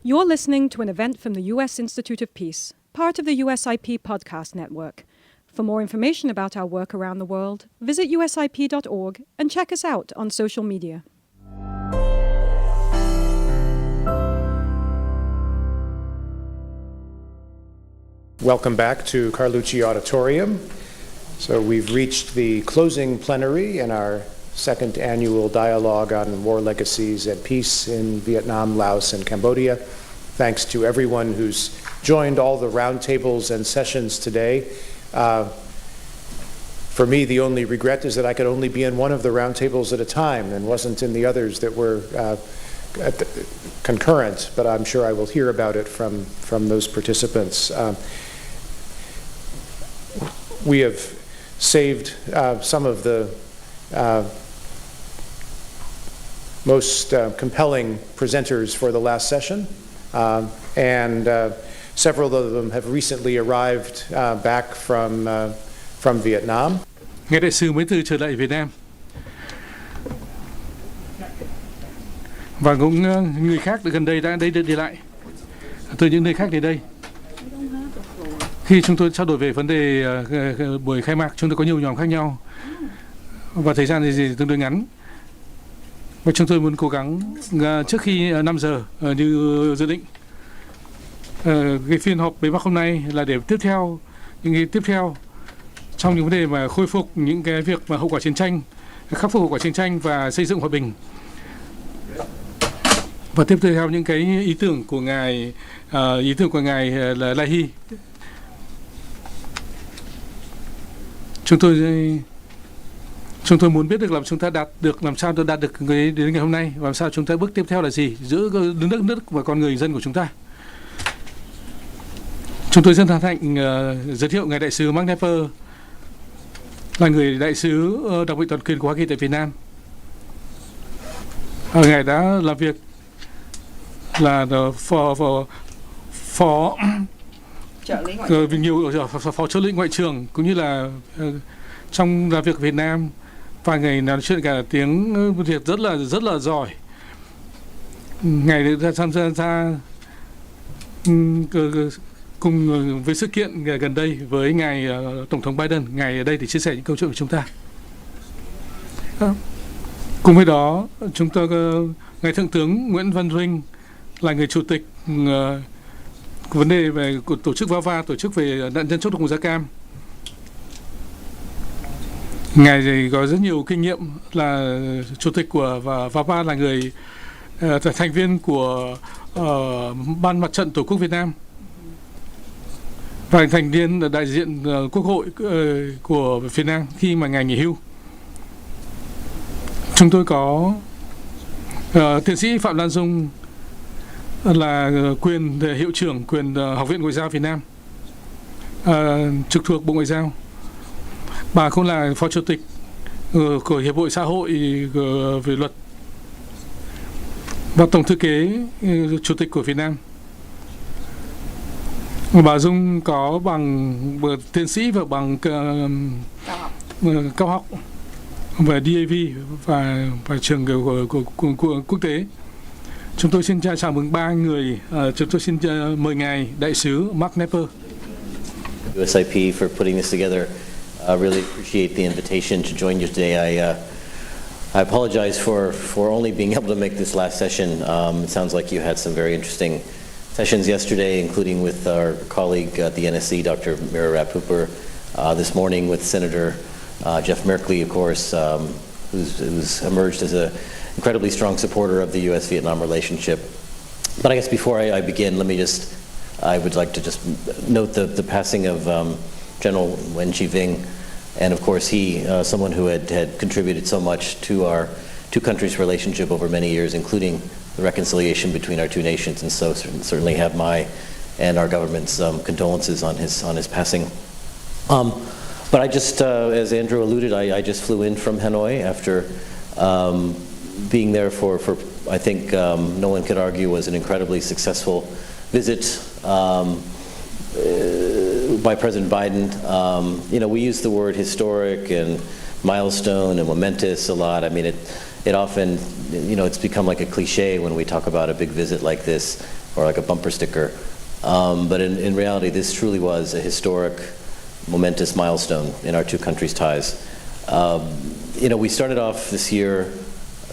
You're listening to an event from the U.S. Institute of Peace, part of the USIP podcast network. For more information about our work around the world, visit usip.org and check us out on social media. Welcome back to Carlucci Auditorium. So we've reached the closing plenary in our second annual dialogue on War Legacies and Peace in Vietnam, Laos, and Cambodia. Thanks to everyone who's joined all the roundtables and sessions today. For me, the only regret is that I could only be in one of the roundtables at a time and wasn't in the others that were concurrent, but I'm sure I will hear about it from those participants. We have saved some of the most compelling presenters for the last session, and several of them have recently arrived back from Vietnam. Ngài đại sứ mới từ trở lại Việt Nam, và cũng người khác gần đây đã đi lại từ những nơi khác đến đây. Khi chúng tôi trao đổi về vấn đề buổi khai mạc, chúng tôi có nhiều nhóm khác nhau và thời gian thì tương đối ngắn. Và chúng tôi muốn cố gắng trước khi 5 giờ như dự định. Cái phiên họp bế mạc hôm nay là để những cái tiếp theo trong những vấn đề mà khôi phục những cái việc mà hậu quả chiến tranh, khắc phục hậu quả chiến tranh và xây dựng hòa bình. Và tiếp theo những cái ý tưởng của ngài là Lai Hy. Chúng tôi muốn biết được làm sao đạt được đến ngày hôm nay, và làm sao chúng ta bước tiếp theo là gì giữa đất nước và con người dân của chúng ta. Chúng tôi rất hân hạnh giới thiệu ngài đại sứ Marc Knapper, là người đại sứ đặc biệt toàn quyền của Hoa Kỳ tại Việt Nam. Ngài đã làm việc là phó trợ lý ngoại trưởng, cũng như là trong làm việc ở Việt Nam, và ngài nói chuyện cả tiếng Việt rất là giỏi. Ngài đã tham gia cùng với sự kiện gần đây với ngài Tổng thống Biden. Ngài ở đây để chia sẻ những câu chuyện của chúng ta. Cùng với đó, ngài Thượng tướng Nguyễn Rinh là người chủ tịch vấn đề về tổ chức VAVA, tổ chức về nạn nhân chất độc màu da cam. Ngài thì có rất nhiều kinh nghiệm, là chủ tịch của VAVA, là người thành viên của Ban Mặt trận Tổ quốc Việt Nam và thành viên đại diện Quốc hội của Việt Nam khi mà ngài nghỉ hưu. Chúng tôi có tiến sĩ Phạm Lan Dung, là quyền hiệu trưởng quyền Học viện Ngoại giao Việt Nam, trực thuộc Bộ Ngoại giao. Bà cũng là phó chủ tịch của Hiệp hội Xã hội về luật và tổng thư ký chủ tịch của Việt Nam. Bà Dung có bằng tiến sĩ và bằng cao học về DAV và trường của quốc tế. Chúng tôi xin chào mừng 3 người. Chúng tôi xin mời ngài đại sứ Marc Knapper. USIP for putting this together. I really appreciate the invitation to join you today. I apologize for only being able to make this last session. It sounds like you had some very interesting sessions yesterday, including with our colleague at the NSC, Dr. Mira Rapp-Hooper, this morning with Senator Jeff Merkley, of course, who's emerged as an incredibly strong supporter of the U.S.-Vietnam relationship. But I guess before I begin, I would like to just note the passing of General Nguyen Chi Vinh, and of course someone who had contributed so much to our two countries' relationship over many years, including the reconciliation between our two nations, and so certainly have my and our government's condolences on his passing. But I just, as Andrew alluded, I just flew in from Hanoi after being there for I think no one could argue was an incredibly successful visit by President Biden. We use the word historic and milestone and momentous a lot. I mean, it often, it's become like a cliche when we talk about a big visit like this. or like a bumper sticker. But in reality, this truly was a historic, momentous milestone in our two countries' ties. We started off this year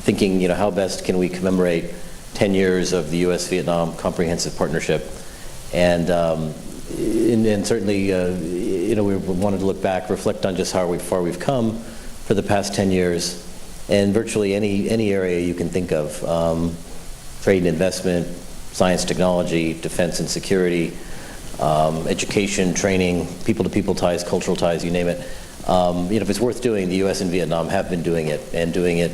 thinking, how best can we commemorate 10 years of the U.S.-Vietnam Comprehensive Partnership. And certainly, we wanted to look back, reflect on just how far we've come for the past 10 years, and virtually any area you can think of, trade and investment, science, technology, defense and security, education, training, people-to-people ties, cultural ties, you name it. If it's worth doing, the U.S. and Vietnam have been doing it, and doing it,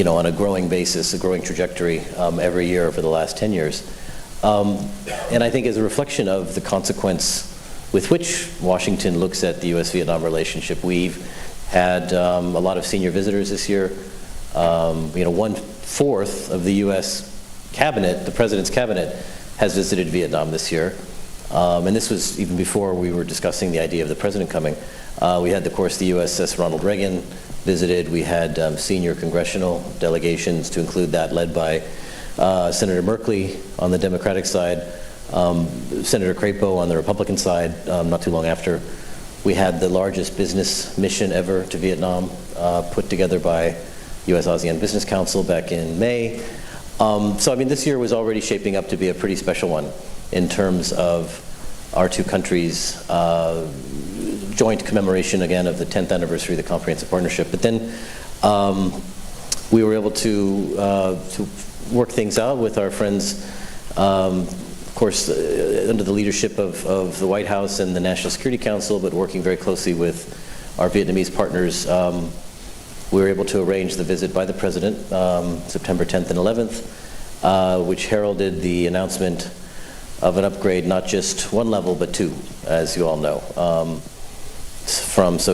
on a growing basis, a growing trajectory every year for the last 10 years. And I think as a reflection of the consequence with which Washington looks at the U.S.-Vietnam relationship, we've had a lot of senior visitors this year. 1/4 of the U.S. cabinet, the president's cabinet, has visited Vietnam this year. And this was even before we were discussing the idea of the president coming. We had, of course, the USS Ronald Reagan visited. We had senior congressional delegations, to include that led by Senator Merkley on the Democratic side, Senator Crapo on the Republican side, not too long after. We had the largest business mission ever to Vietnam, put together by U.S.-ASEAN Business Council back in May. This year was already shaping up to be a pretty special one in terms of our two countries' joint commemoration, again, of the 10th anniversary of the Comprehensive Partnership. But then we were able to work things out with our friends, of course, under the leadership of the White House and the National Security Council, but working very closely with our Vietnamese partners. We were able to arrange the visit by the President, September 10th and 11th, which heralded the announcement of an upgrade, not just one level, but two, as you all know.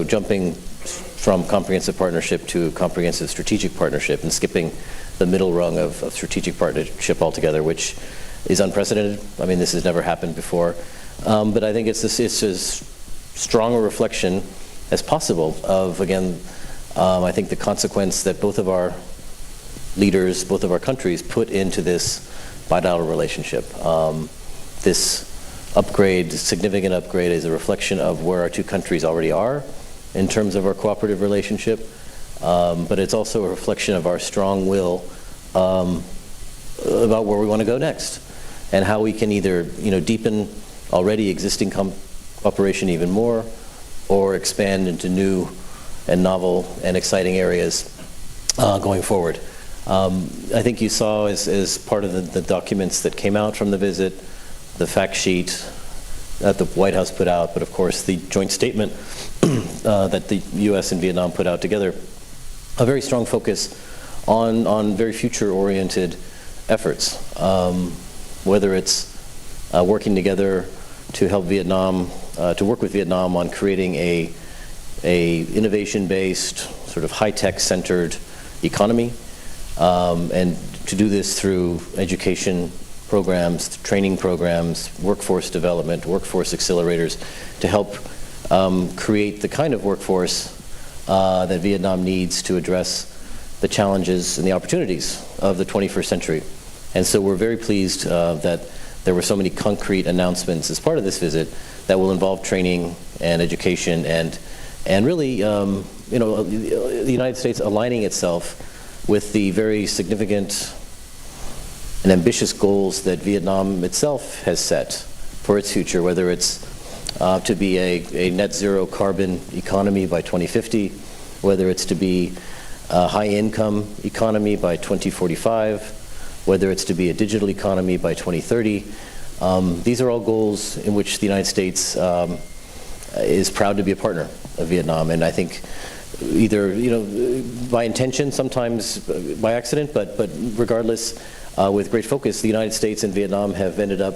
Jumping from comprehensive partnership to comprehensive strategic partnership, and skipping the middle rung of strategic partnership altogether, which is unprecedented. This has never happened before. But I think it's as strong a reflection as possible of, again, I think the consequence that both of our leaders, both of our countries, put into this bilateral relationship. This upgrade, significant upgrade, is a reflection of where our two countries already are in terms of our cooperative relationship, but it's also a reflection of our strong will about where we want to go next, and how we can either deepen already existing cooperation even more, or expand into new and novel and exciting areas going forward. I think you saw, as part of the documents that came out from the visit, the fact sheet that the White House put out, but of course the joint statement that the U.S. and Vietnam put out together, a very strong focus on very future-oriented efforts, whether it's working together to help Vietnam, to work with Vietnam on creating a innovation-based, sort of high-tech-centered economy, and to do this through education programs, training programs, workforce development, workforce accelerators, to help create the kind of workforce that Vietnam needs to address the challenges and the opportunities of the 21st century. And so we're very pleased that there were so many concrete announcements as part of this visit that will involve training and education, and really, the United States aligning itself with the very significant and ambitious goals that Vietnam itself has set for its future, whether it's to be a net zero carbon economy by 2050, whether it's to be a high income economy by 2045, whether it's to be a digital economy by 2030. These are all goals in which the United States is proud to be a partner of Vietnam, and I think either by intention, sometimes by accident, but regardless, with great focus, the United States and Vietnam have ended up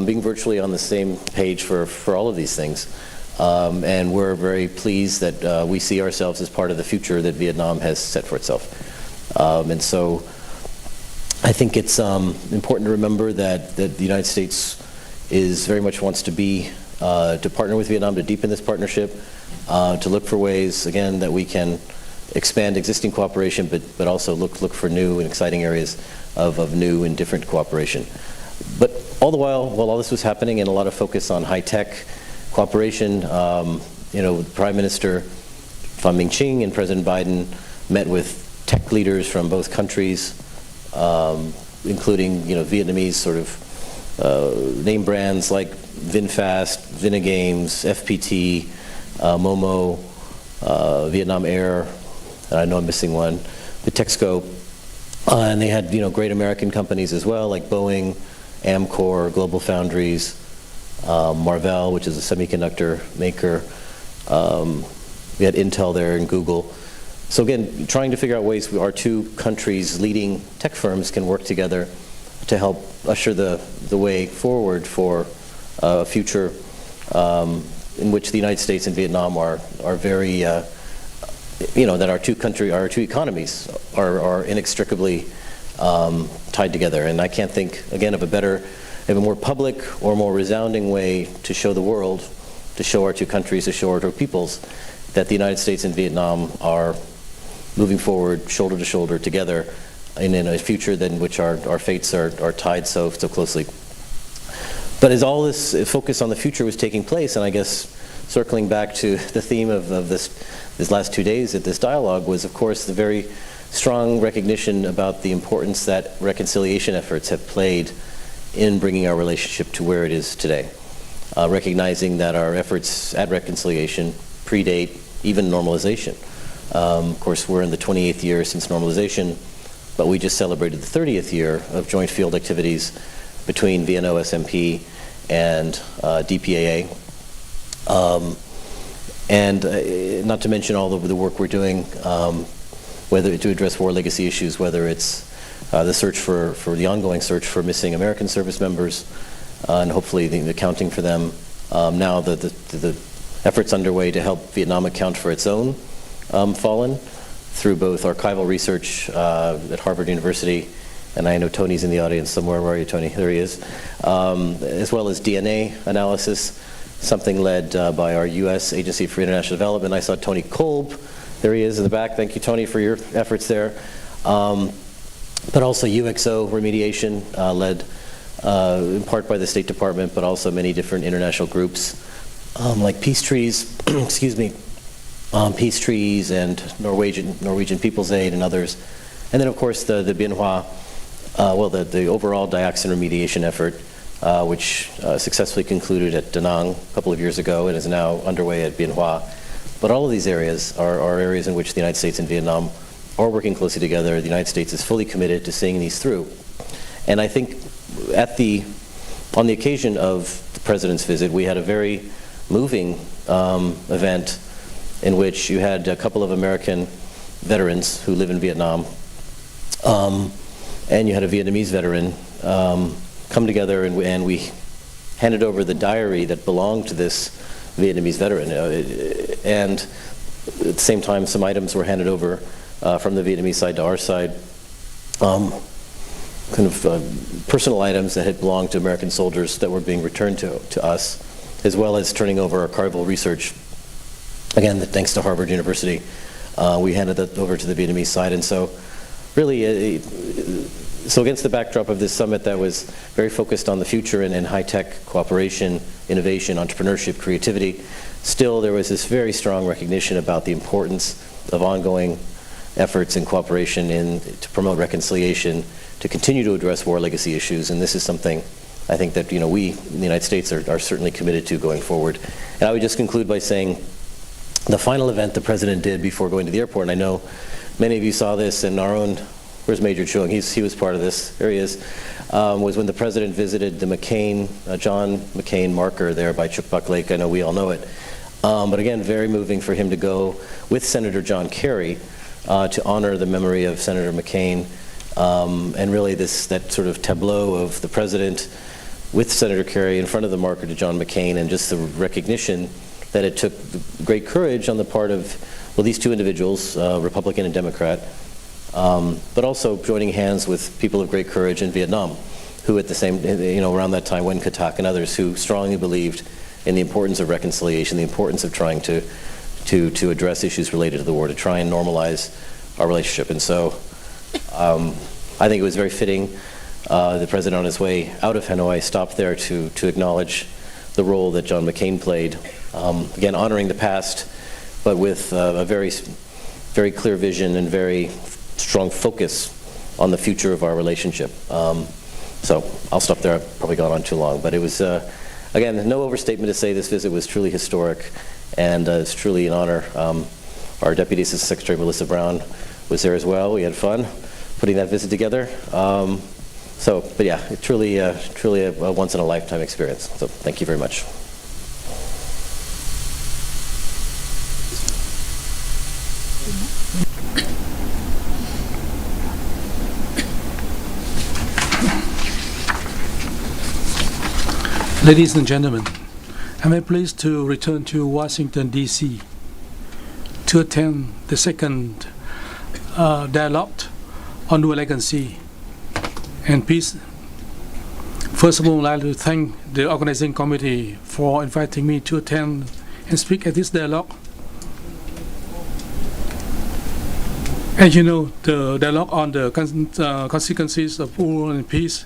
being virtually on the same page for all of these things, and we're very pleased that we see ourselves as part of the future that Vietnam has set for itself. And so I think it's important to remember that the United States very much wants to be to partner with Vietnam, to deepen this partnership, to look for ways, again, that we can expand existing cooperation, but also look for new and exciting areas of new and different cooperation. But all the while all this was happening, and a lot of focus on high-tech cooperation, Prime Minister Pham Minh Chinh and President Biden met with tech leaders from both countries, including Vietnamese sort of name brands like VinFast, Vinigames, FPT, Momo, Vietnam Air, and I know I'm missing one, the Texco, and they had great American companies as well, like Boeing, Amcor, Global Foundries, Marvell, which is a semiconductor maker. We had Intel there and Google. So again, trying to figure out ways our two countries' leading tech firms can work together to help usher the way forward for a future in which the United States and Vietnam are very, that our two economies are inextricably tied together. And I can't think, again, of a more public or more resounding way to show the world, to show our two countries, to show our two peoples, that the United States and Vietnam are moving forward shoulder to shoulder together in a future in which our fates are tied so closely. But as all this focus on the future was taking place, and I guess circling back to the theme of this last 2 days at this dialogue was, of course, the very strong recognition about the importance that reconciliation efforts have played in bringing our relationship to where it is today. Recognizing that our efforts at reconciliation predate even normalization. Of course, we're in the 28th year since normalization, but we just celebrated the 30th year of joint field activities between VNO SMP and DPAA. And not to mention all of the work we're doing, whether to address war legacy issues, whether it's the search for the ongoing search for missing American service members, and hopefully the accounting for them. Now the efforts underway to help Vietnam account for its own fallen through both archival research at Harvard University, and I know Tony's in the audience somewhere. Where are you, Tony? There he is. As well as DNA analysis, something led by our U.S. Agency for International Development. I saw Tony Kolb. There he is in the back. Thank you, Tony, for your efforts there. But also UXO remediation, led in part by the State Department, but also many different international groups like Peace Trees, excuse me, Peace Trees and Norwegian People's Aid and others. And then, of course, the Bien Hoa, the overall dioxin remediation effort, which successfully concluded at Da Nang a couple of years ago and is now underway at Bien Hoa. But all of these areas are areas in which the United States and Vietnam are working closely together. The United States is fully committed to seeing these through. And I think on the occasion of the President's visit, we had a very moving event in which you had a couple of American veterans who live in Vietnam, and you had a Vietnamese veteran come together, and we handed over the diary that belonged to this Vietnamese veteran. And at the same time, some items were handed over from the Vietnamese side to our side, personal items that had belonged to American soldiers that were being returned to us, as well as turning over archival research. Again, thanks to Harvard University, we handed that over to the Vietnamese side. And so really, so against the backdrop of this summit that was very focused on the future and high-tech cooperation, innovation, entrepreneurship, creativity, still there was this very strong recognition about the importance of ongoing efforts and cooperation to promote reconciliation, to continue to address war legacy issues. And this is something I think that we in the United States are certainly committed to going forward. And I would just conclude by saying the final event the President did before going to the airport, and I know many of you saw this in our own, where's Major Chung? He was part of this, there he is, was when the President visited the John McCain marker there by Chuk Bak Lake. I know we all know it. But again, very moving for him to go with Senator John Kerry to honor the memory of Senator McCain, and really that sort of tableau of the President with Senator Kerry in front of the marker to John McCain, and just the recognition that it took great courage on the part of, these two individuals, Republican and Democrat, but also joining hands with people of great courage in Vietnam, who at the same, around that time, Nguyen Ca Thach and others, who strongly believed in the importance of reconciliation, the importance of trying to address issues related to the war, to try and normalize our relationship. And so I think it was very fitting The president on his way out of Hanoi stopped there to acknowledge the role that John McCain played. Again, honoring the past, but with a very clear vision and very strong focus on the future of our relationship. So I'll stop there. I've probably gone on too long, but it was, again, no overstatement to say this visit was truly historic, and it's truly an honor. Our Deputy Assistant Secretary Melissa Brown was there as well. We had fun putting that visit together. But yeah, it truly a once-in-a-lifetime experience. So thank you very much. Ladies and gentlemen, I'm very pleased to return to Washington, D.C. to attend the second dialogue on War Legacy and Peace. First of all, I'd like to thank the organizing committee for inviting me to attend and speak at this dialogue. As you know, the dialogue on the consequences of war and peace,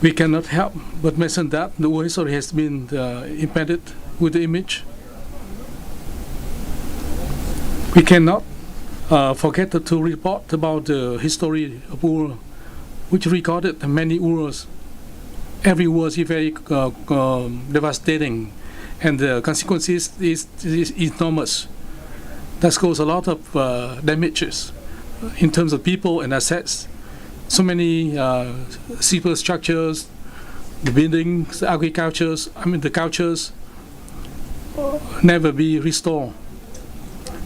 we cannot help but mention that the war history has been impacted with the image. We cannot forget to report about the history of war, which recorded many wars. Every war is very devastating, and the consequences is enormous. That causes a lot of damages in terms of people and assets. So many civil structures, the buildings, the agricultures, the cultures never be restored.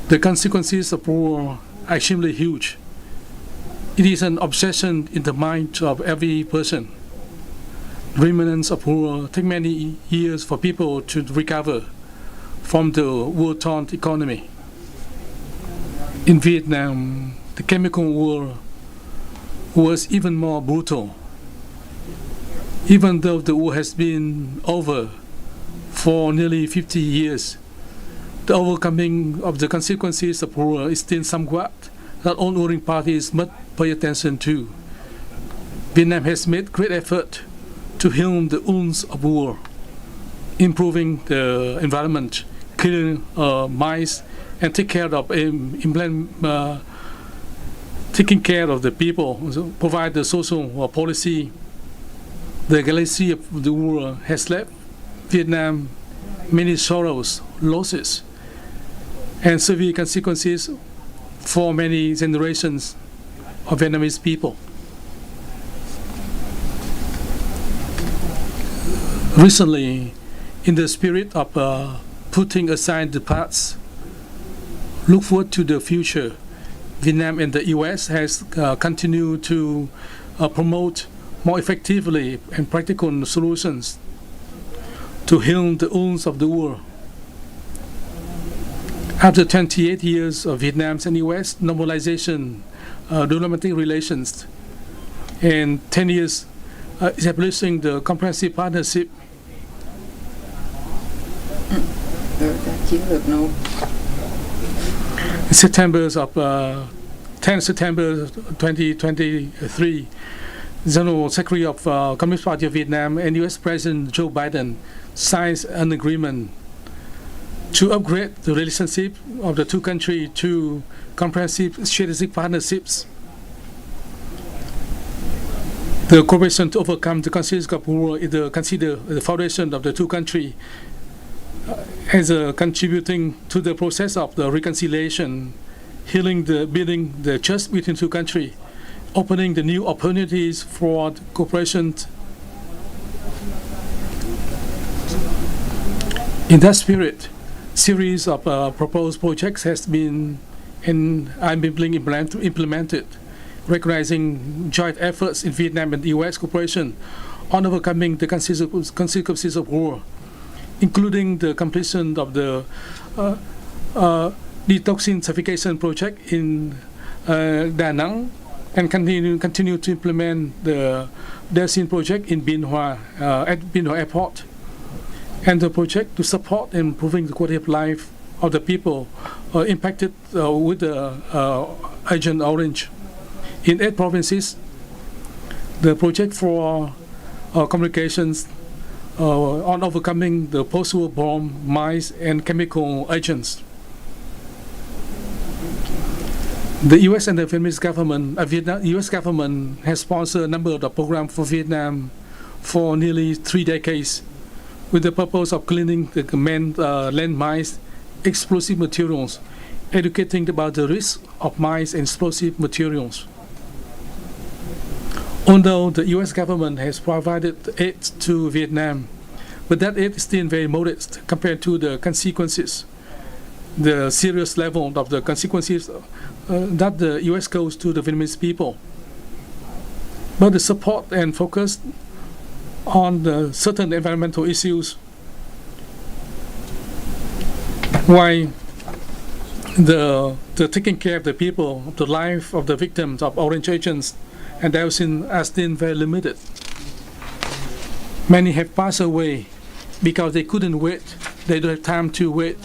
The consequences of war are extremely huge. It is an obsession in the mind of every person. Remnants of war take many years for people to recover from the war-torn economy. In Vietnam, the chemical war was even more brutal. Even though the war has been over for nearly 50 years, the overcoming of the consequences of war is still somewhat that all warring parties must pay attention to. Vietnam has made great effort to heal the wounds of war, improving the environment, killing mice, and take care of taking care of the people, provide the social policy. The legacy of the war has left Vietnam many sorrows, losses, and severe consequences for many generations of Vietnamese people. Recently, in the spirit of putting aside the past, look forward to the future, Vietnam and the U.S. has continued to promote more effectively and practical solutions to heal the wounds of the war. After 28 years of Vietnam's and U.S. normalization diplomatic relations and 10 years establishing the comprehensive partnership, September 10 September 2023, General Secretary of Communist Party of Vietnam and U.S. President Joe Biden signed an agreement to upgrade the relationship of the two countries to comprehensive strategic partnerships. The cooperation to overcome the consequences of war is considered the foundation of the two countries as contributing to the process of the reconciliation, building the trust between two countries, opening the new opportunities for cooperation. In that spirit, series of proposed projects has been being implemented, recognizing joint efforts in Vietnam and U.S. cooperation on overcoming the consequences of war, including the completion of the detoxification project in Da Nang, and continue to implement the Dioxin project in Bien Hoa at Bien Hoa Airport, and the project to support improving the quality of life of the people impacted with the Agent Orange. In 8 provinces, the project for communications on overcoming the post-war bomb, mines, and chemical agents. The U.S. and the Vietnamese government, U.S. government has sponsored a number of the programs for Vietnam for nearly 3 decades, with the purpose of cleaning the landmines, explosive materials, educating about the risks of mines and explosive materials. Although the U.S. government has provided aid to Vietnam, but that aid is still very modest compared to the consequences, the serious level of the consequences that the U.S. goes to the Vietnamese people. But the support and focus on the certain environmental issues, while the taking care of the people, of the life of the victims of orange agents and dioxin are still very limited. Many have passed away because they couldn't wait. They don't have time to wait.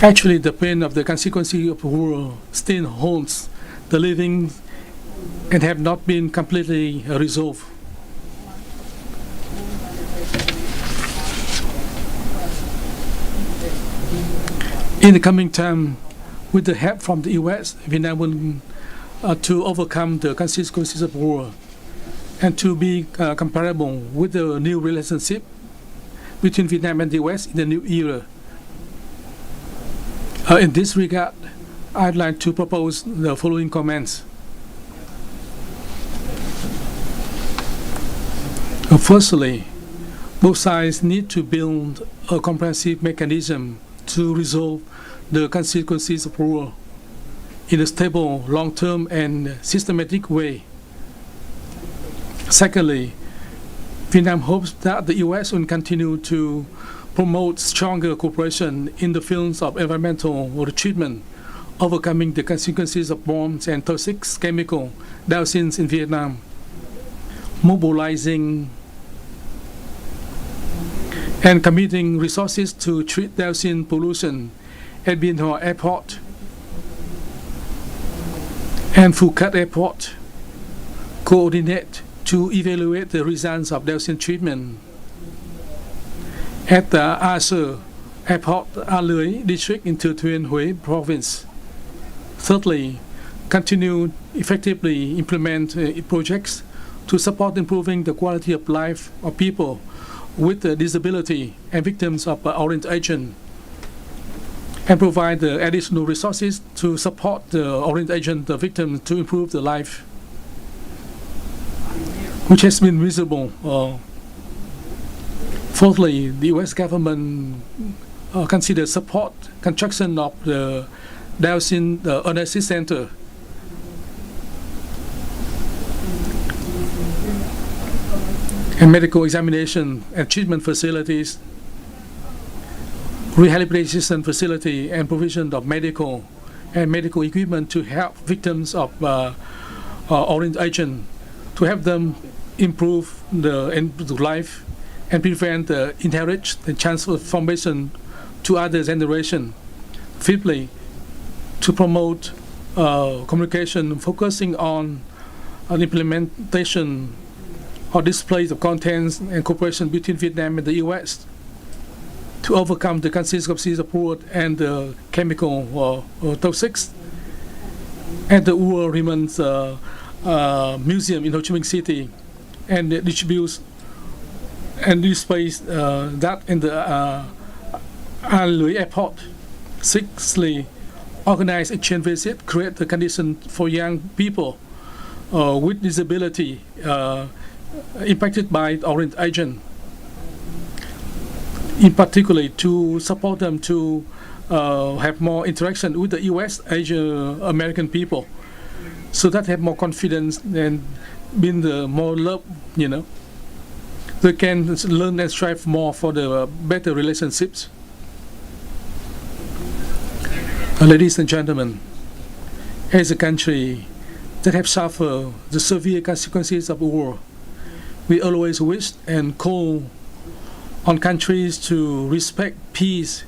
Actually, the pain of the consequences of war still haunts the living and have not been completely resolved. In the coming time, with the help from the U.S., Vietnam will to overcome the consequences of war and to be comparable with the new relationship between Vietnam and the U.S. in the new era. In this regard, I'd like to propose the following comments. Firstly, both sides need to build a comprehensive mechanism to resolve the consequences of war in a stable, long-term, and systematic way. Secondly, Vietnam hopes that the U.S. will continue to promote stronger cooperation in the fields of environmental treatment, overcoming the consequences of bombs and toxic chemical dioxins in Vietnam, mobilizing and committing resources to treat dioxin pollution at Bien Hoa Airport and Phuket Airport, coordinate to evaluate the results of dioxin treatment at the A Sơ Airport, A Lưới District in Thừa Thuyên, Huế Province. Thirdly, continue effectively implement projects to support improving the quality of life of people with disability and victims of orange agent, and provide additional resources to support the orange agent victims to improve their life, which has been visible. Fourthly, the U.S. government considers support construction of the Dioxin Analysis Center and medical examination and treatment facilities, rehabilitation facility, and provision of medical equipment to help victims of orange agent, to help them improve the life and prevent the inheritance and transformation to other generation. Fifthly, to promote communication focusing on implementation or displays of contents and cooperation between Vietnam and the U.S. to overcome the consequences of war and the chemical toxics. And the War Remains Museum in Ho Chi Minh City, and distributes and displays that in the A Lưới Airport. Sixthly, organize exchange visit, create the condition for young people with disability impacted by orange agent, in particular to support them to have more interaction with the U.S. Asian American people, so that have more confidence and been the more love, they can learn and strive more for the better relationships. Ladies and gentlemen, as a country that have suffered the severe consequences of war, we always wish and call on countries to respect peace,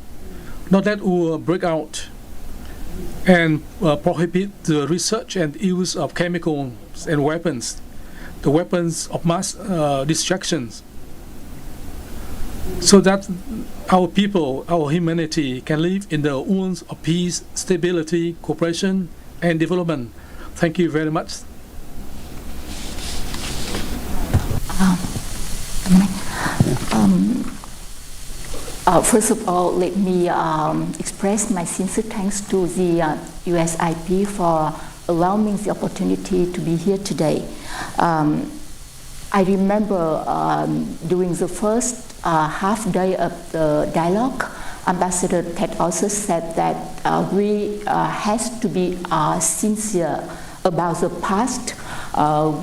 not let war break out, and prohibit the research and use of chemicals bombs and weapons, the weapons of mass destruction, so that our people, our humanity can live in the wounds of peace, stability, cooperation, and development. Thank you very much. First of all, let me express my sincere thanks to the USIP for allowing me the opportunity to be here today. I remember during the first half day of the dialogue, Ambassador Ted also said that we have to be sincere about the past.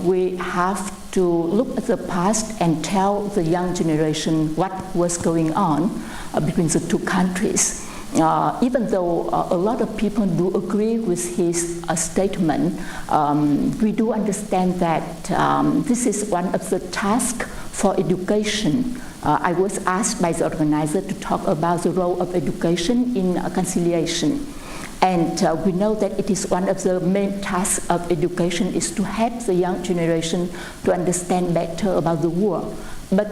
We have to look at the past and tell the young generation what was going on between the two countries. Even though a lot of people do agree with his statement, we do understand that this is one of the tasks for education. I was asked by the organizer to talk about the role of education in conciliation. And we know that it is one of the main tasks of education is to help the young generation to understand better about the war. But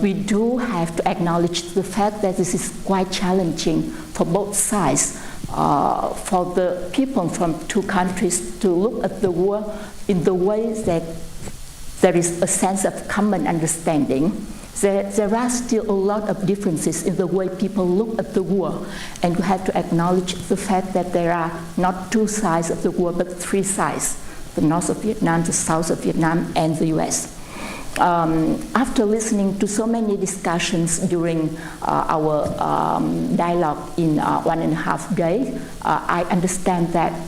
we do have to acknowledge the fact that this is quite challenging for both sides, for the people from two countries to look at the war in the way that there is a sense of common understanding. There are still a lot of differences in the way people look at the war, and we have to acknowledge the fact that there are not two sides of the war, but three sides: the north of Vietnam, the south of Vietnam, and the US. After listening to so many discussions during our dialogue in 1.5 days, I understand that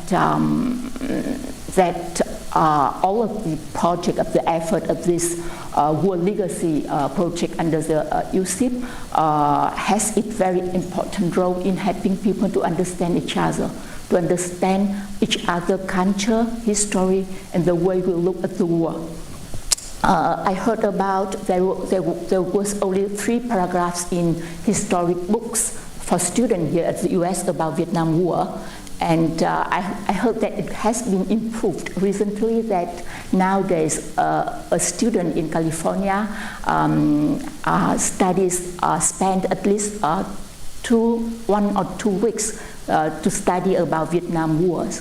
all of the project, of the effort of this War Legacy project under the USIP has a very important role in helping people to understand each other, to understand each other's culture, history, and the way we look at the war. I heard about there was only 3 paragraphs in historic books for students here at the US about Vietnam War. And I heard that it has been improved recently, that nowadays a student in California spend at least 1 or 2 weeks to study about Vietnam wars.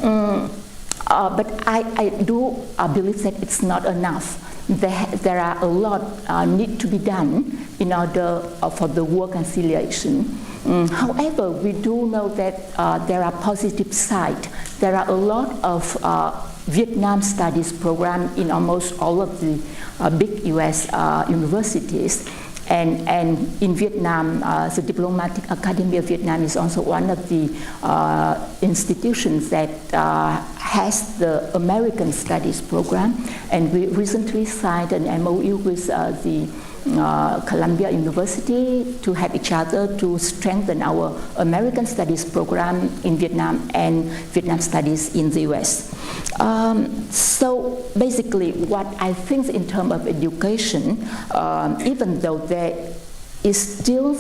But I do believe that it's not enough. There are a lot need to be done in order for the war conciliation. However, we do know that there are positive sides. There are a lot of Vietnam studies program in almost all of the big US universities. And in Vietnam, the Diplomatic Academy of Vietnam is also one of the institutions that has the American Studies program. And we recently signed an MOU with the Columbia University to help each other to strengthen our American Studies program in Vietnam and Vietnam Studies in the US. So basically what I think in terms of education, even though there is still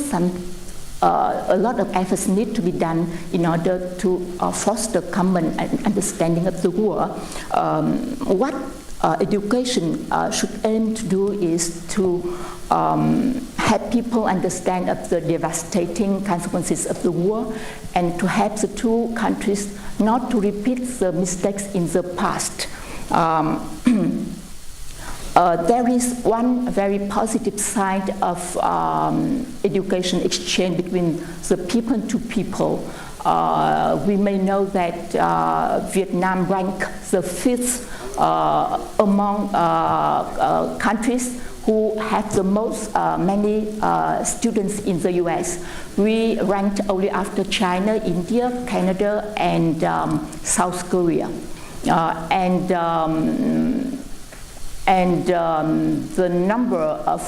a lot of efforts need to be done in order to foster common understanding of the war, what education should aim to do is to help people understand of the devastating consequences of the war, and to help the two countries not to repeat the mistakes in the past. There is one very positive side of education exchange between the people to people. We may know that Vietnam ranks the 5th among countries who have the most many students in the US. We ranked only after China, India, Canada, and South Korea. The number of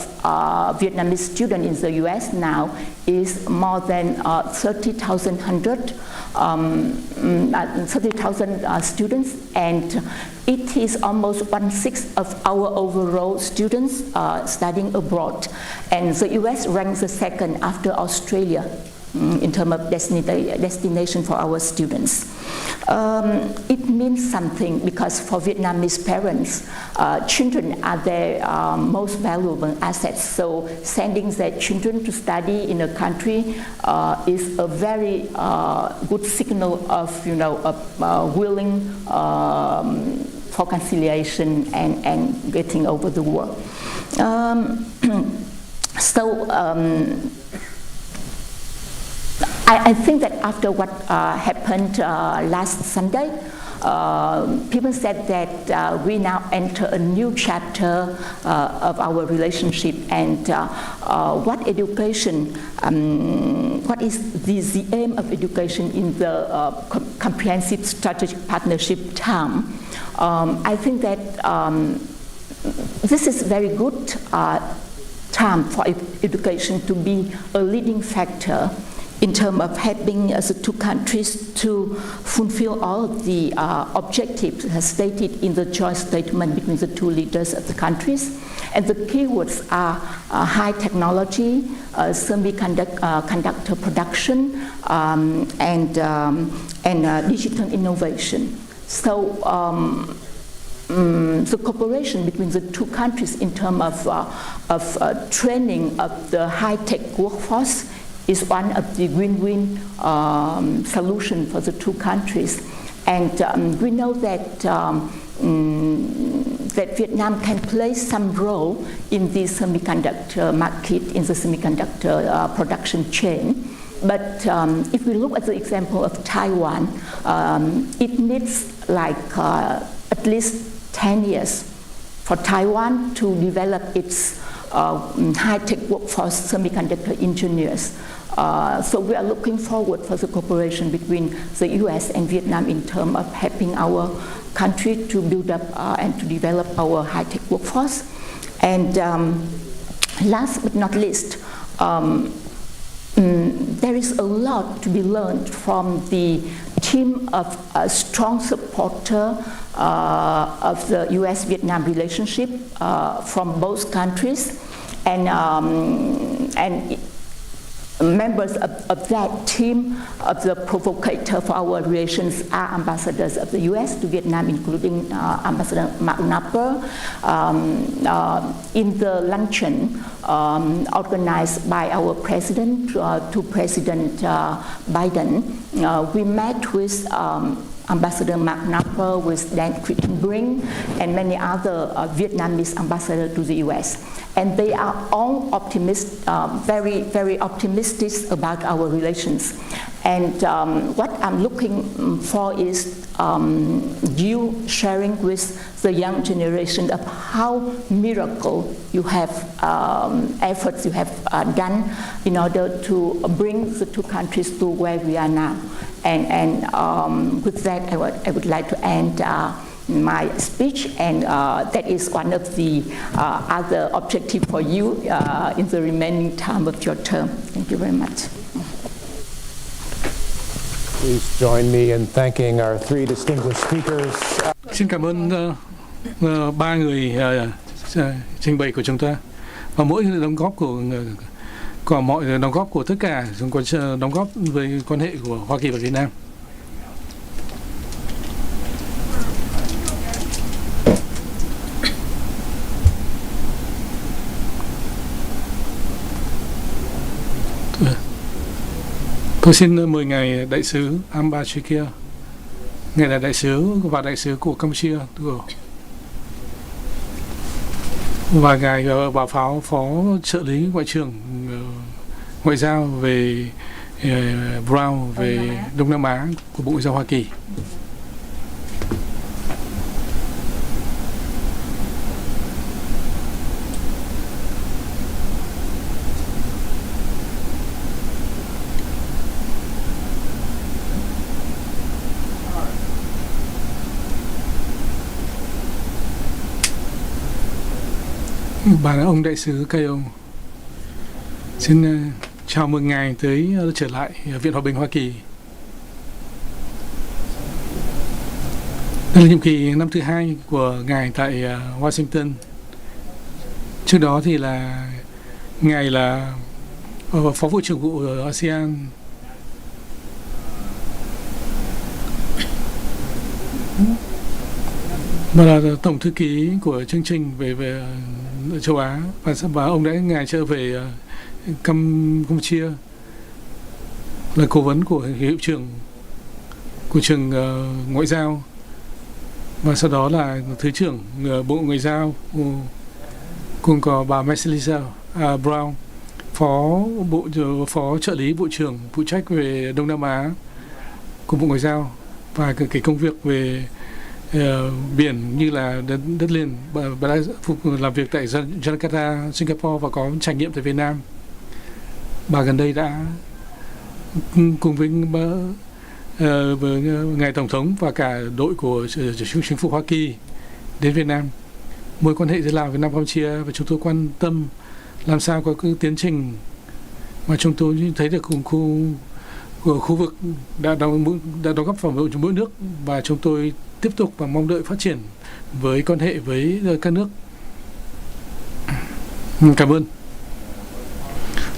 Vietnamese students in the US now is more than 30,000 students, and it is almost 1/6 of our overall students studying abroad. And the US ranks the 2nd after Australia. in terms of destination for our students. It means something because for Vietnamese parents, children are their most valuable assets. So sending their children to study in a country is a very good signal of, willing for conciliation and getting over the war. I think that after what happened last Sunday, people said that we now enter a new chapter of our relationship, and what education, what is the aim of education in the comprehensive strategic partnership term. I think that this is very good term for education to be a leading factor in terms of helping the two countries to fulfill all of the objectives stated in the joint statement between the two leaders of the countries. And the keywords are high technology, semiconductor production, and digital innovation. So the cooperation between the two countries in terms of training of the high-tech workforce is one of the win-win solution for the two countries. And we know that that Vietnam can play some role in the semiconductor market, in the semiconductor production chain. But if we look at the example of Taiwan, it needs like at least 10 years for Taiwan to develop its high-tech workforce semiconductor engineers. So we are looking forward for the cooperation between the US and Vietnam in terms of helping our country to build up and to develop our high-tech workforce. And last but not least, there is a lot to be learned from the team of a strong supporter of the US-Vietnam relationship from both countries, and members of that team of the provocateur for our relations are ambassadors of the US to Vietnam, including Ambassador Marc Knapper. In the luncheon organized by our president to President Biden, we met with Ambassador Marc Knapper, with Dan Crittenbrink, and many other Vietnamese ambassadors to the US. And they are all very, very optimistic about our relations. And what I'm looking for is you sharing with the young generation of how miracle you have, efforts you have done in order to bring the two countries to where we are now. And with that, I would like to end my speech, and that is one of the other objectives for you in the remaining time of your term. Thank you very much. Please join me in thanking our three distinguished speakers. Xin cảm ơn ba người trình bày của chúng ta, và mỗi đóng góp của mọi đóng góp của tất cả đóng góp về quan hệ của Hoa Kỳ và Việt Nam. Tôi xin mời ngài đại sứ Ambassador, ngài là đại sứ và đại sứ của Campuchia, và ngài bà phó trợ lý ngoại trưởng ngoại giao về Brown về Đông Nam Á của Bộ Ngoại giao Hoa Kỳ. Ông đại sứ Keo, xin chào mừng ngài trở lại Viện Hòa bình Hoa Kỳ. Đây là nhiệm kỳ năm thứ 2 của ngài tại Washington. Trước đó thì là ngài là phó vụ trưởng vụ ASEAN Và là tổng thư ký của chương trình về châu Á, và ông đã ngài trở về Campuchia, là cố vấn của hiệu trưởng của trường ngoại giao, và sau đó là thứ trưởng Bộ Ngoại giao, cùng có bà Marcelisa Brown, phó trợ lý bộ trưởng phụ trách về Đông Nam Á của Bộ Ngoại giao, và cái công việc về biển như là đất liền. Bà đã làm việc tại Jakarta, Singapore và có trải nghiệm tại Việt Nam. Bà gần đây đã cùng với ngài Tổng thống và cả đội của chính phủ Hoa Kỳ đến Việt Nam. Mối quan hệ giữa Lào, Việt Nam, Campuchia, và chúng tôi quan tâm làm sao có cái tiến trình mà chúng tôi thấy được khu vực đã đóng góp vào mỗi nước, và chúng tôi tiếp tục và mong đợi phát triển với quan hệ với các nước. Cảm ơn.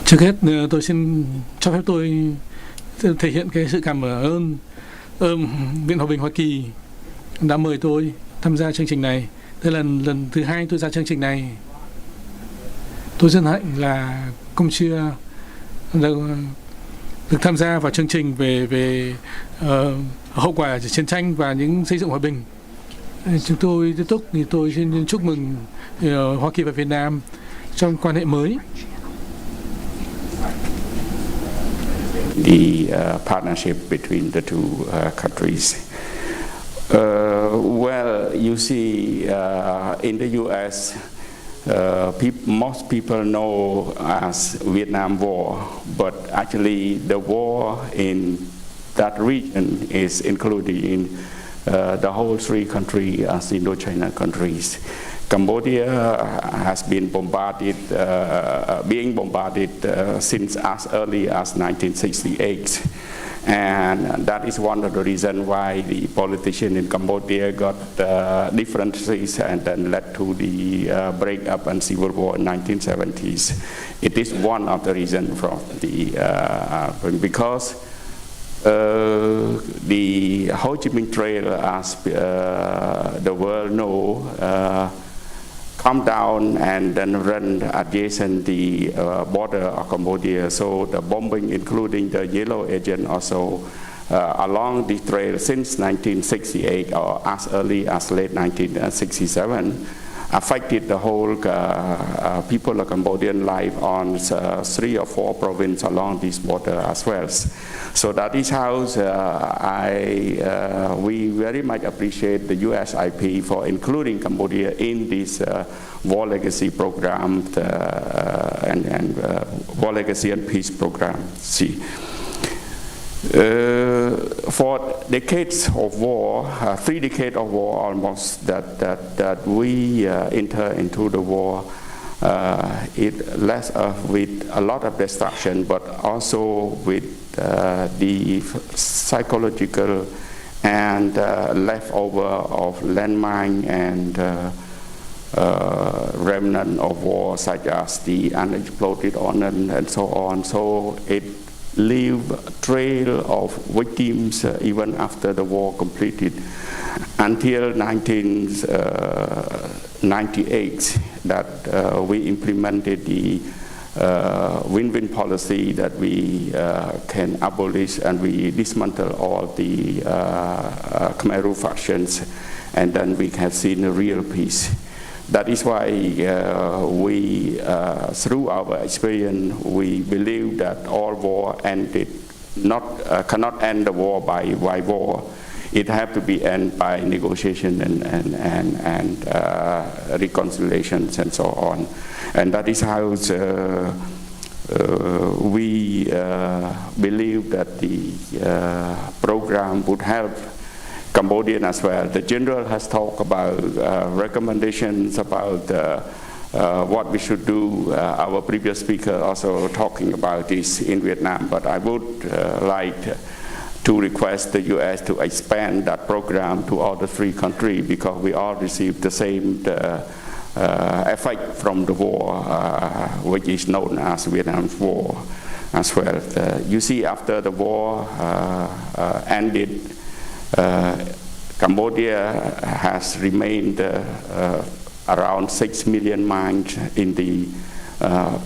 Trước hết tôi xin cho phép tôi thể hiện cái sự cảm ơn Viện Hòa bình Hoa Kỳ đã mời tôi tham gia chương trình này. Đây là lần thứ 2 tôi ra chương trình này. Tôi rất hạnh là Campuchia được tham gia vào chương trình về hậu quả chiến tranh và những xây dựng hòa bình. Chúng tôi tiếp tục thì tôi xin chúc mừng Hoa Kỳ và Việt Nam trong quan hệ mới. The partnership between the two countries. Well, you see, in the U.S., most people know as Vietnam War, but actually the war in that region is included in the whole three countries as Indochina countries. Cambodia has been being bombarded since as early as 1968. And that is one of the reasons why the politicians in Cambodia got differences and then led to the breakup and civil war in 1970s. It is one of the reasons from the because the Ho Chi Minh Trail, as the world know, come down and then run adjacent the border of Cambodia. So the bombing, including the yellow agent, also along the trail since 1968 or as early as late 1967, affected the whole people of Cambodian life on 3 or 4 provinces along this border as well. So that is how we very much appreciate the USIP for including Cambodia in this War Legacy program and War Legacy and Peace program. See. For decades of war, 3 decades of war almost, that we enter into the war, it left us with a lot of destruction, but also with the psychological and leftover of landmine and remnant of war, such as the unexploded ordnance and so on. So it leave a trail of victims even after the war completed until 1998 that we implemented the win-win policy that we can abolish and we dismantle all the Khmer Rouge factions, and then we have seen a real peace. That is why we, through our experience, we believe that all war cannot end the war by war. It has to be ended by negotiation and reconciliations and so on. And that is how we believe that the program would help Cambodian as well. The general has talked about recommendations about what we should do. Our previous speaker also talking about this in Vietnam, but I would like to request the U.S. to expand that program to all the 3 countries, because we all received the same effect from the war, which is known as Vietnam's War as well. You see, after the war ended, Cambodia has remained around 6 million mines in the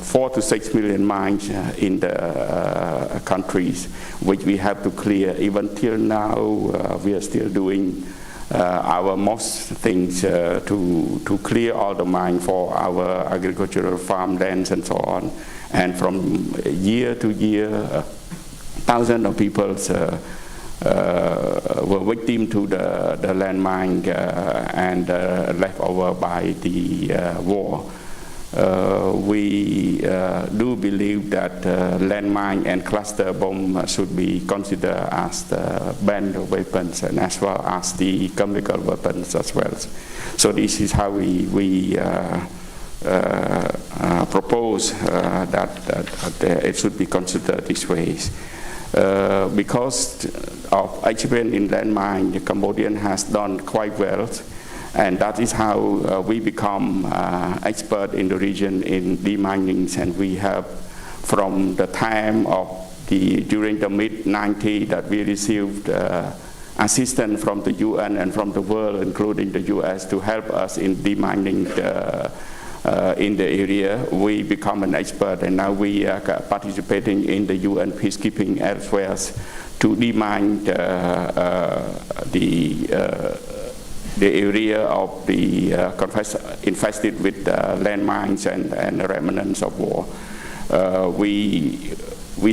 4 to 6 million mines in the countries, which we have to clear. Even till now, we are still doing our most things to clear all the mines for our agricultural farmlands and so on. And from year to year, thousands of people were victim to the landmine and left over by the war. We do believe that landmine and cluster bomb should be considered as the banned weapons and as well as the chemical weapons as well. So this is how we propose that it should be considered this way. Because of experience in landmine, the Cambodian has done quite well. And that is how we become expert in the region in demining. And we have, from the time of during the mid-90s, that we received assistance from the UN and from the world, including the US, to help us in demining in the area. We become an expert, and now we are participating in the UN peacekeeping as well to demine the area of the infested with landmines and remnants of war. We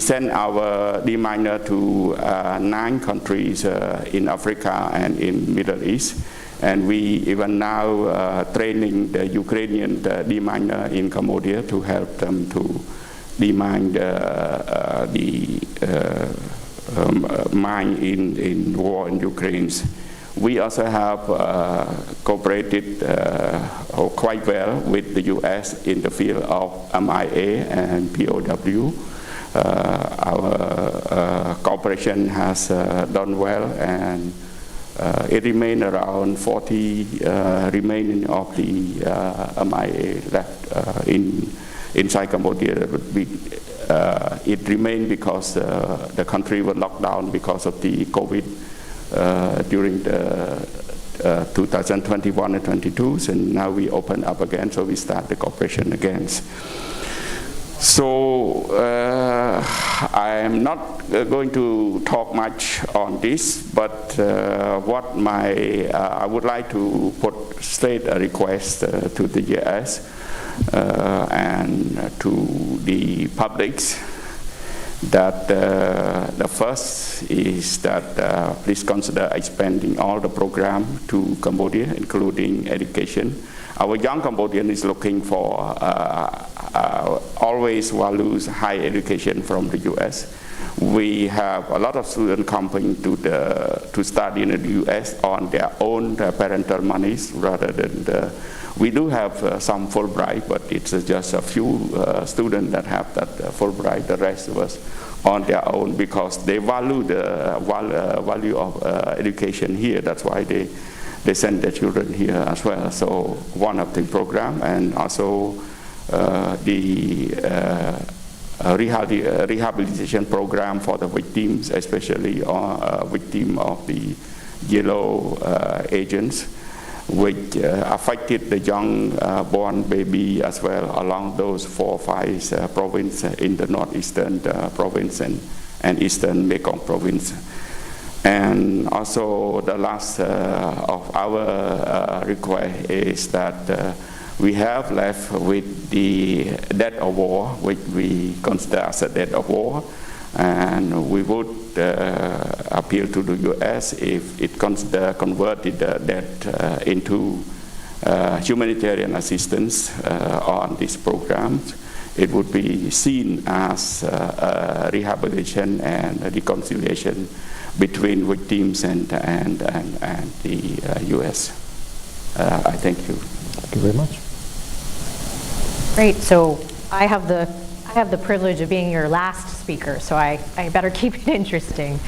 send our deminer to 9 countries in Africa and in Middle East, and we even now training the Ukrainian deminer in Cambodia to help them to demine the mine in war in Ukraine. We also have cooperated quite well with the US in the field of MIA and POW. Our cooperation has done well, and it remains around 40 remaining of the MIA left inside Cambodia. It remained because the country was locked down because of the COVID during the 2021 and 22, and now we open up again, so we start the cooperation again. So I am not going to talk much on this, but I would like to state a request to the US and to the publics, that the first is that please consider expanding all the program to Cambodia, including education. Our young Cambodian is looking for always values high education from the US. We have a lot of students coming to study in the US on their own parental monies rather than we do have some Fulbright, but it's just a few students that have that Fulbright. The rest was on their own because they value the value of education here. That's why they send their children here as well. So one of the program, and also the rehabilitation program for the victims, especially victim of the yellow agents, which affected the young born baby as well along those 4 or 5 provinces in the northeastern province and eastern Mekong province. And also the last of our request is that we have left with the debt of war, which we consider as a debt of war, and we would appeal to the US if it converted the debt into humanitarian assistance on this program. It would be seen as rehabilitation and reconciliation between victims and the US. I thank you. Thank you very much. Great. So I have the privilege of being your last speaker, so I better keep it interesting.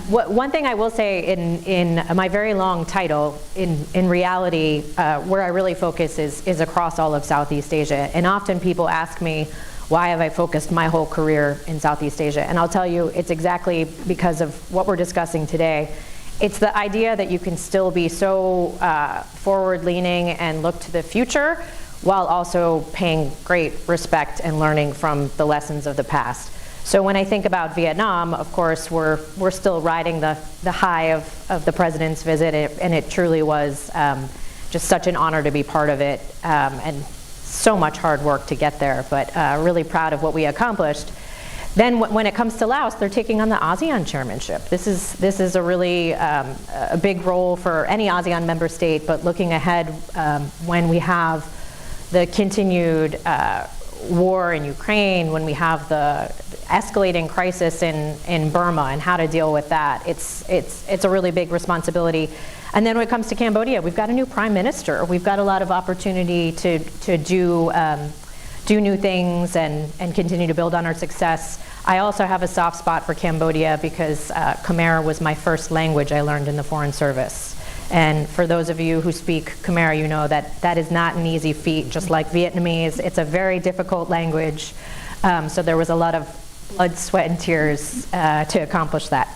One thing I will say in my very long title, in reality, where I really focus is across all of Southeast Asia. And often people ask me, why have I focused my whole career in Southeast Asia? And I'll tell you, it's exactly because of what we're discussing today It's the idea that you can still be so forward-leaning and look to the future while also paying great respect and learning from the lessons of the past. So when I think about Vietnam, of course, we're still riding the high of the president's visit, and it truly was just such an honor to be part of it, and so much hard work to get there, but really proud of what we accomplished. Then when it comes to Laos, they're taking on the ASEAN chairmanship. This is a really a big role for any ASEAN member state, but looking ahead when we have the continued war in Ukraine, when we have the escalating crisis in Burma and how to deal with that, it's a really big responsibility. And then when it comes to Cambodia, we've got a new prime minister. We've got a lot of opportunity to do new things and continue to build on our success. I also have a soft spot for Cambodia because Khmer was my first language I learned in the Foreign Service. And for those of you who speak Khmer, you know that that is not an easy feat, just like Vietnamese. It's a very difficult language. So there was a lot of blood, sweat, and tears to accomplish that.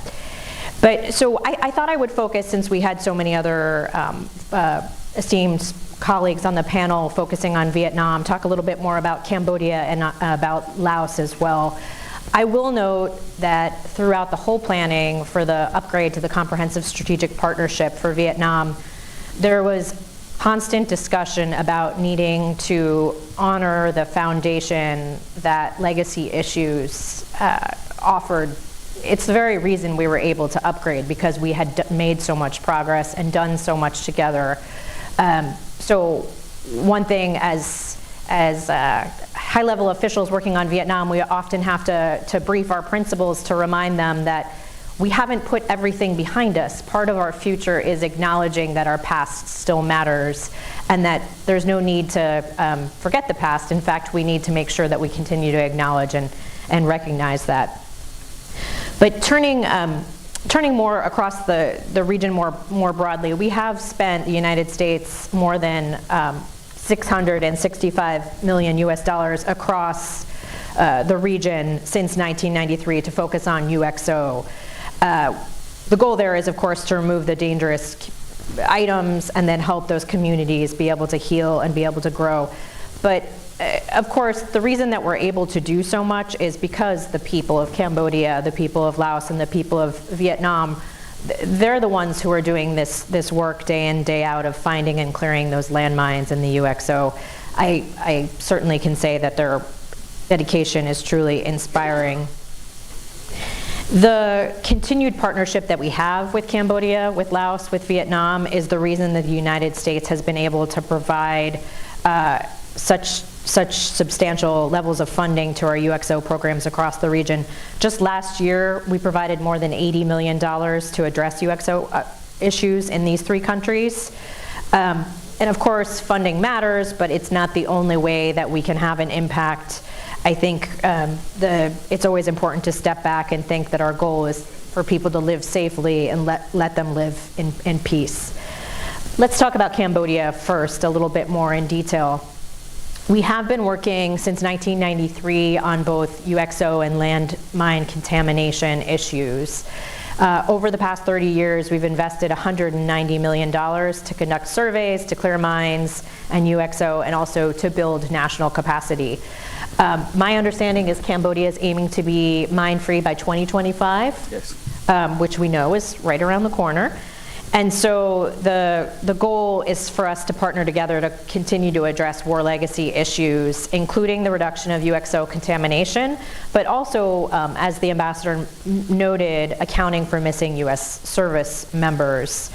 But so I thought I would focus, since we had so many other esteemed colleagues on the panel focusing on Vietnam, talk a little bit more about Cambodia and about Laos as well. I will note that throughout the whole planning for the upgrade to the Comprehensive Strategic Partnership for Vietnam, there was constant discussion about needing to honor the foundation that legacy issues offered. It's the very reason we were able to upgrade, because we had made so much progress and done so much together. So one thing, as high-level officials working on Vietnam, we often have to brief our principals to remind them that we haven't put everything behind us. Part of our future is acknowledging that our past still matters and that there's no need to forget the past. In fact, we need to make sure that we continue to acknowledge and recognize that. But turning more across the region more broadly, we have spent, the United States, more than $665 million US across the region since 1993 to focus on UXO. The goal there is, of course, to remove the dangerous items and then help those communities be able to heal and be able to grow. But of course, the reason that we're able to do so much is because the people of Cambodia, the people of Laos, and the people of Vietnam, they're the ones who are doing this work day in, day out of finding and clearing those landmines in the UXO. I certainly can say that their dedication is truly inspiring. The continued partnership that we have with Cambodia, with Laos, with Vietnam is the reason that the United States has been able to provide such substantial levels of funding to our UXO programs across the region. Just last year, we provided more than $80 million to address UXO issues in these three countries. And of course, funding matters, but it's not the only way that we can have an impact. I think it's always important to step back and think that our goal is for people to live safely and let them live in peace. Let's talk about Cambodia first, a little bit more in detail. We have been working since 1993 on both UXO and landmine contamination issues. Over the past 30 years, we've invested $190 million to conduct surveys, to clear mines and UXO, and also to build national capacity. My understanding is Cambodia is aiming to be mine-free by 2025, yes. Which we know is right around the corner. And so the goal is for us to partner together to continue to address war legacy issues, including the reduction of UXO contamination, but also, as the ambassador noted, accounting for missing U.S. service members.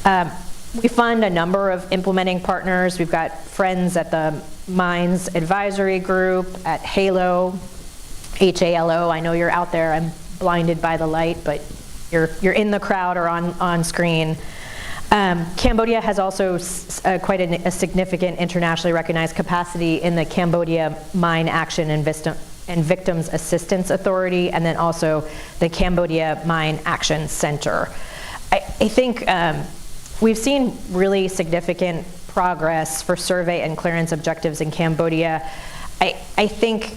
We fund a number of implementing partners. We've got friends at the Mines Advisory Group, at HALO, H-A-L-O. I know you're out there. I'm blinded by the light, but you're in the crowd or on screen. Cambodia has also quite a significant internationally recognized capacity in the Cambodia Mine Action and Victims Assistance Authority, and then also the Cambodia Mine Action Center. I think we've seen really significant progress for survey and clearance objectives in Cambodia. I think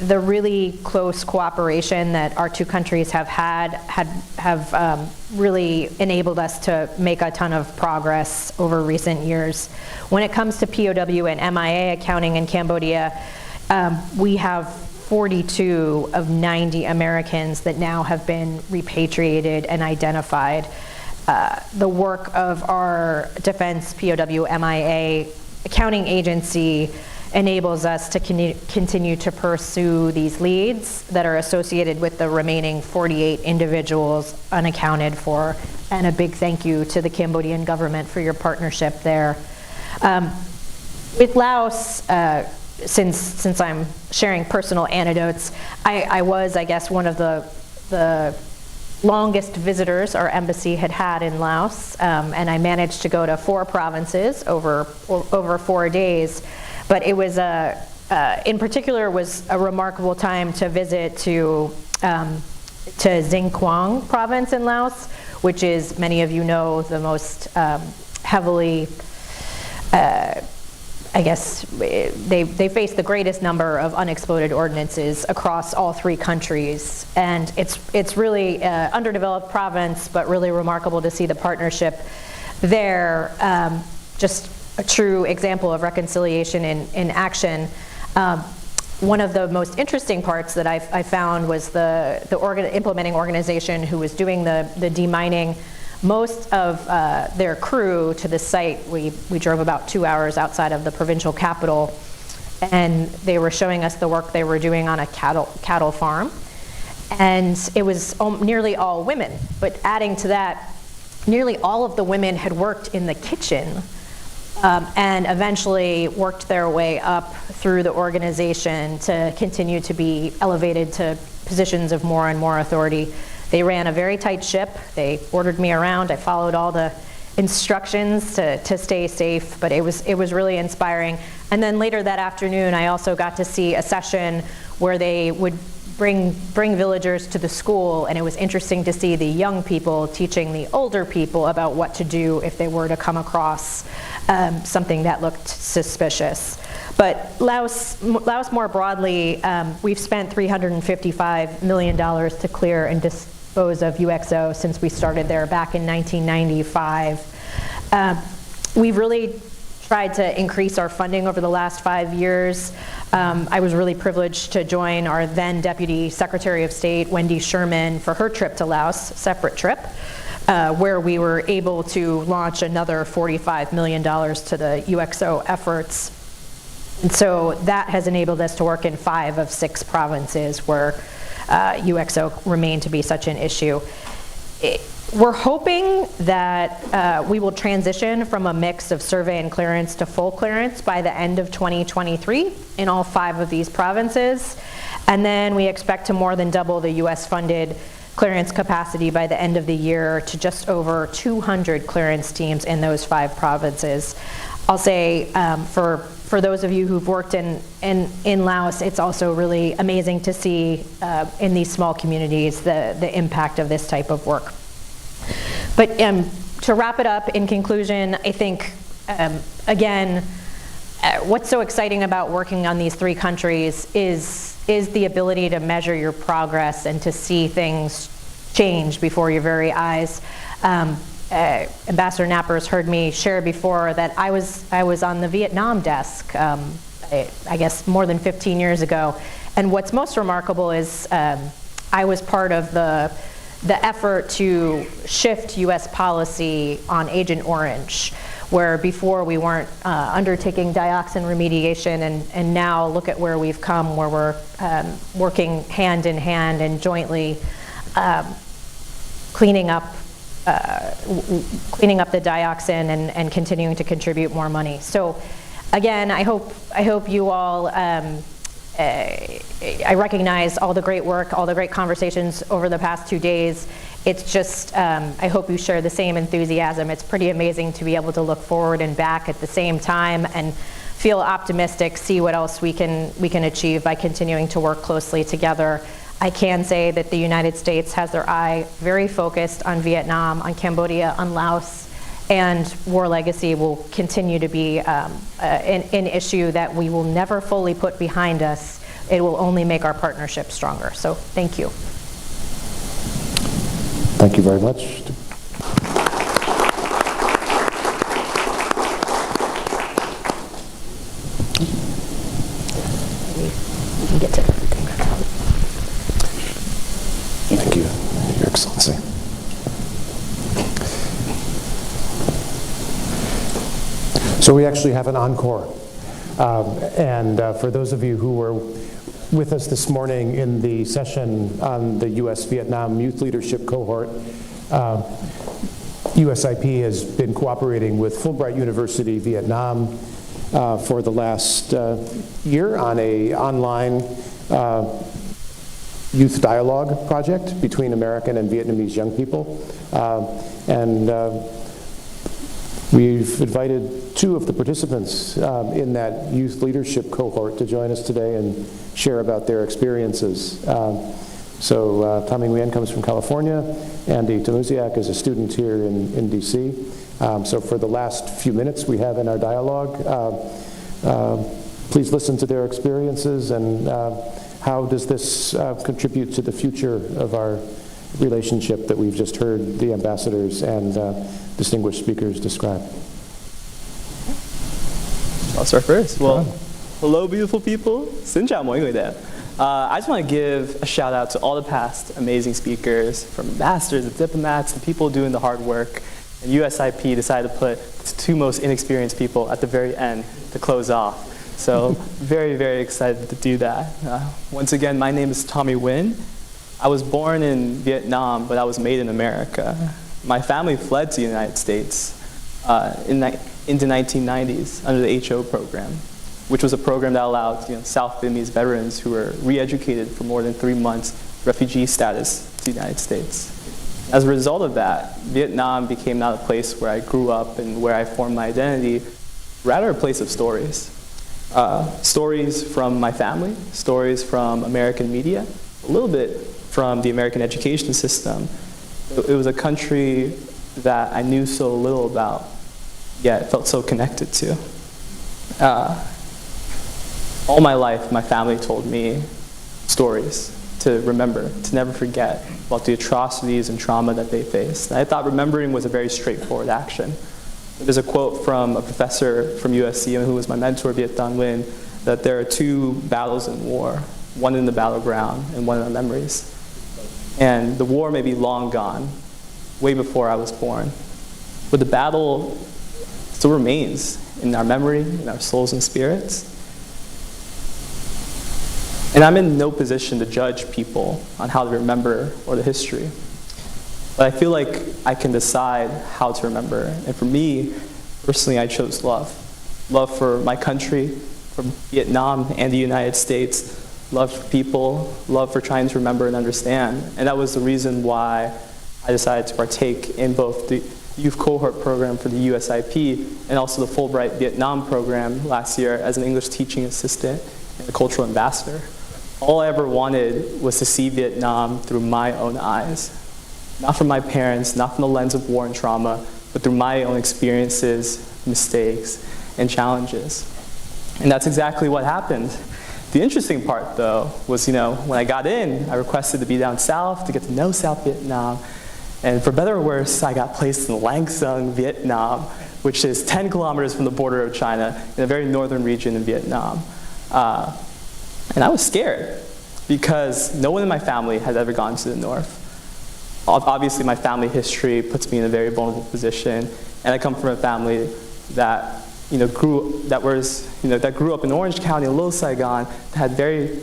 the really close cooperation that our two countries have really enabled us to make a ton of progress over recent years. When it comes to POW and MIA accounting in Cambodia, we have 42 of 90 Americans that now have been repatriated and identified. The work of our Defense POW MIA accounting agency enables us to continue to pursue these leads that are associated with the remaining 48 individuals unaccounted for. And a big thank you to the Cambodian government for your partnership there. With Laos, since I'm sharing personal anecdotes, I was, I guess, one of the longest visitors our embassy had in Laos, and I managed to go to 4 provinces over 4 days. But it was in particular, was a remarkable time to visit to Xingquang province in Laos, which is, many of you know, the most heavily, I guess, they face the greatest number of unexploded ordnances across all 3 countries. And it's really an underdeveloped province, but really remarkable to see the partnership there. Just a true example of reconciliation in action. One of the most interesting parts that I found was the implementing organization who was doing the demining. Most of their crew to the site, we drove about 2 hours outside of the provincial capital, and they were showing us the work they were doing on a cattle farm. And it was nearly all women, but adding to that, nearly all of the women had worked in the kitchen and eventually worked their way up through the organization to continue to be elevated to positions of more and more authority. They ran a very tight ship. They ordered me around. I followed all the instructions to stay safe, but it was really inspiring. And then later that afternoon, I also got to see a session where they would bring villagers to the school, and it was interesting to see the young people teaching the older people about what to do if they were to come across something that looked suspicious. But Laos more broadly, we've spent $355 million to clear and dispose of UXO since we started there back in 1995. We've really tried to increase our funding over the last 5 years. I was really privileged to join our then Deputy Secretary of State, Wendy Sherman, for her trip to Laos, separate trip, where we were able to launch another $45 million to the UXO efforts. And so that has enabled us to work in 5 of 6 provinces where UXO remained to be such an issue. We're hoping that we will transition from a mix of survey and clearance to full clearance by the end of 2023 in all 5 of these provinces. And then we expect to more than double the US-funded clearance capacity by the end of the year to just over 200 clearance teams in those 5 provinces. I'll say for those of you who've worked in Laos, it's also really amazing to see in these small communities the impact of this type of work. But to wrap it up, in conclusion, I think, again, what's so exciting about working on these 3 countries is the ability to measure your progress and to see things change before your very eyes. Ambassador Knapper's heard me share before that I was on the Vietnam desk, I guess more than 15 years ago. And what's most remarkable is I was part of the effort to shift US policy on Agent Orange, where before we weren't undertaking dioxin remediation, and now look at where we've come, where we're working hand in hand and jointly cleaning up the dioxin and continuing to contribute more money. So again, I hope you all, I recognize all the great work, all the great conversations over the past 2 days. It's just, I hope you share the same enthusiasm. It's pretty amazing to be able to look forward and back at the same time and feel optimistic, see what else we can achieve by continuing to work closely together. I can say that the United States has their eye very focused on Vietnam, on Cambodia, on Laos, and War Legacy will continue to be an issue that we will never fully put behind us, it will only make our partnership stronger. So thank you. Thank you very much. We can get to everything. Thank you, Your Excellency. So we actually have an encore. For those of you who were with us this morning in the session on the U.S.-Vietnam Youth Leadership Cohort, USIP has been cooperating with Fulbright University Vietnam for the last year on an online youth dialogue project between American and Vietnamese young people. We've invited two of the participants in that youth leadership cohort to join us today and share about their experiences. Tommy Nguyen comes from California. Andy Tomusiak is a student here in DC. So for the last few minutes we have in our dialogue, please listen to their experiences and how does this contribute to the future of our relationship that we've just heard the ambassadors and distinguished speakers describe. I'll start first. Well, hello beautiful people. Xin chào mọi người đẹp. I just want to give a shout out to all the past amazing speakers, from ambassadors, the diplomats, the people doing the hard work. And USIP decided to put the two most inexperienced people at the very end to close off. So very, very excited to do that. Once again, my name is Tommy Nguyen. I was born in Vietnam, but I was made in America. My family fled to the United States in the 1990s under the HO program, which was a program that allowed South Vietnamese veterans who were re-educated for more than 3 months refugee status to the United States. As a result of that, Vietnam became not a place where I grew up and where I formed my identity, rather a place of stories. Stories from my family, stories from American media, a little bit from the American education system. It was a country that I knew so little about, yet felt so connected to. All my life, my family told me stories to remember, to never forget about the atrocities and trauma that they faced. And I thought remembering was a very straightforward action. There's a quote from a professor from USC who was my mentor, Viet Thanh Nguyen, that there are two battles in war, one in the battleground and one in our memories. And the war may be long gone, way before I was born, but the battle still remains in our memory, in our souls and spirits. And I'm in no position to judge people on how to remember or the history. But I feel like I can decide how to remember. And for me, personally, I chose love. Love for my country, for Vietnam and the United States. Love for people, love for trying to remember and understand. And that was the reason why I decided to partake in both the youth cohort program for the USIP and also the Fulbright Vietnam program last year as an English teaching assistant and a cultural ambassador. All I ever wanted was to see Vietnam through my own eyes. Not from my parents, not from the lens of war and trauma, but through my own experiences, mistakes, and challenges. And that's exactly what happened. The interesting part, though, was when I got in, I requested to be down south to get to know South Vietnam. And for better or worse, I got placed in Lang Son, Vietnam, which is 10 kilometers from the border of China in a very northern region in Vietnam. And I was scared because no one in my family had ever gone to the north. Obviously, my family history puts me in a very vulnerable position, and I come from a family that grew up in Orange County, in Little Saigon, that had very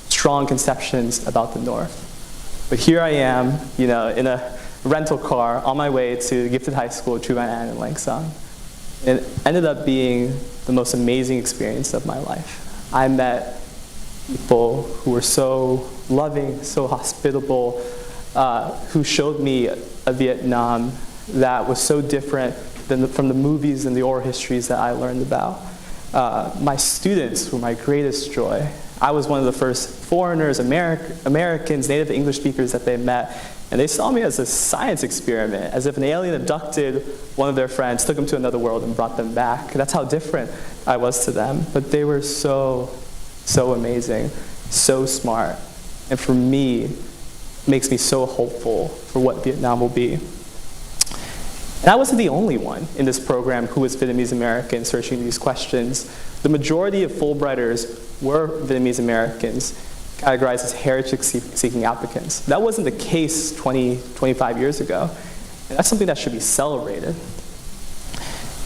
strong conceptions about the north. But here I am, in a rental car on my way to Gifted High School, Chu Van An in Lang Son. And it ended up being the most amazing experience of my life. I met people who were so loving, so hospitable, who showed me a Vietnam that was so different from the movies and the oral histories that I learned about. My students were my greatest joy. I was one of the first foreigners, Americans, native English speakers that they met, and they saw me as a science experiment, as if an alien abducted one of their friends, took them to another world, and brought them back. That's how different I was to them. But they were so amazing, so smart, and for me, makes me so hopeful for what Vietnam will be. And I wasn't the only one in this program who was Vietnamese American searching these questions. The majority of Fulbrighters were Vietnamese Americans, categorized as heritage-seeking applicants. That wasn't the case 20, 25 years ago, and that's something that should be celebrated.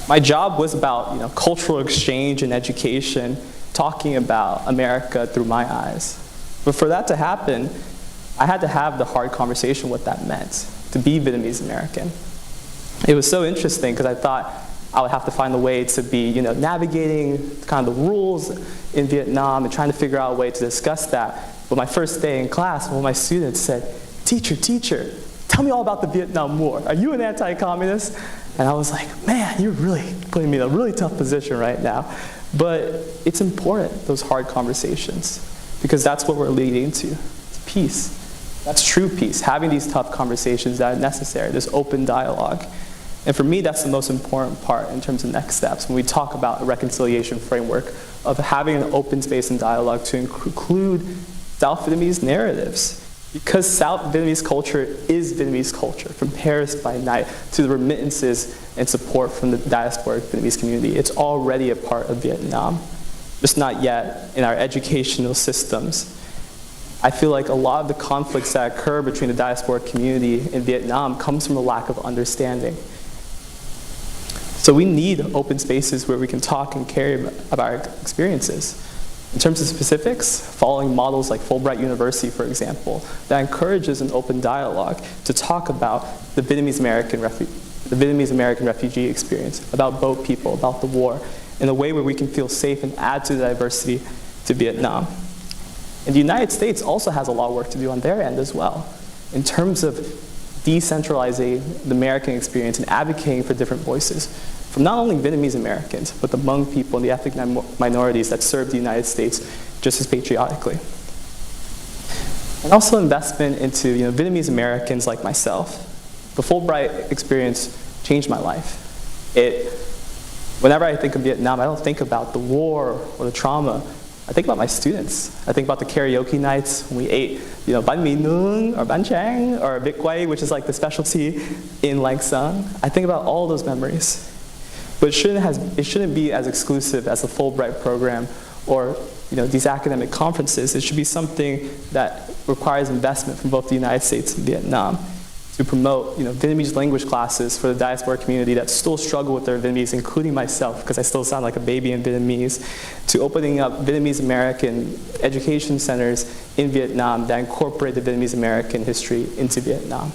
My job was about cultural exchange and education, talking about America through my eyes. But for that to happen, I had to have the hard conversation what that meant, to be Vietnamese American. It was so interesting because I thought I would have to find a way to be navigating kind of the rules in Vietnam and trying to figure out a way to discuss that. But my first day in class, one of my students said, teacher, tell me all about the Vietnam War. Are you an anti-communist? And I was like, man, you're really putting me in a really tough position right now. But it's important, those hard conversations, because that's what we're leading into. It's peace. That's true peace, having these tough conversations that are necessary, this open dialogue. And for me, that's the most important part in terms of next steps when we talk about a reconciliation framework of having an open space and dialogue to include South Vietnamese narratives. Because South Vietnamese culture is Vietnamese culture, from Paris by night to the remittances and support from the diasporic Vietnamese community. It's already a part of Vietnam, just not yet in our educational systems. I feel like a lot of the conflicts that occur between the diasporic community in Vietnam comes from a lack of understanding. So we need open spaces where we can talk and carry about our experiences. In terms of specifics, following models like Fulbright University, for example, that encourages an open dialogue to talk about the Vietnamese American refugee experience, about boat people, about the war, in a way where we can feel safe and add to the diversity to Vietnam. And the United States also has a lot of work to do on their end as well, in terms of decentralizing the American experience and advocating for different voices from not only Vietnamese Americans, but the Hmong people and the ethnic minorities that serve the United States just as patriotically. And also investment into Vietnamese Americans like myself. The Fulbright experience changed my life. Whenever I think of Vietnam, I don't think about the war or the trauma. I think about my students. I think about the karaoke nights when we ate, bánh mì nướng or bánh tráng or vịt quay, which is like the specialty in Lang Son. I think about all those memories. But it shouldn't be as exclusive as the Fulbright program or these academic conferences. It should be something that requires investment from both the United States and Vietnam to promote Vietnamese language classes for the diaspora community that still struggle with their Vietnamese, including myself, because I still sound like a baby in Vietnamese, to opening up Vietnamese American education centers in Vietnam that incorporate the Vietnamese American history into Vietnam.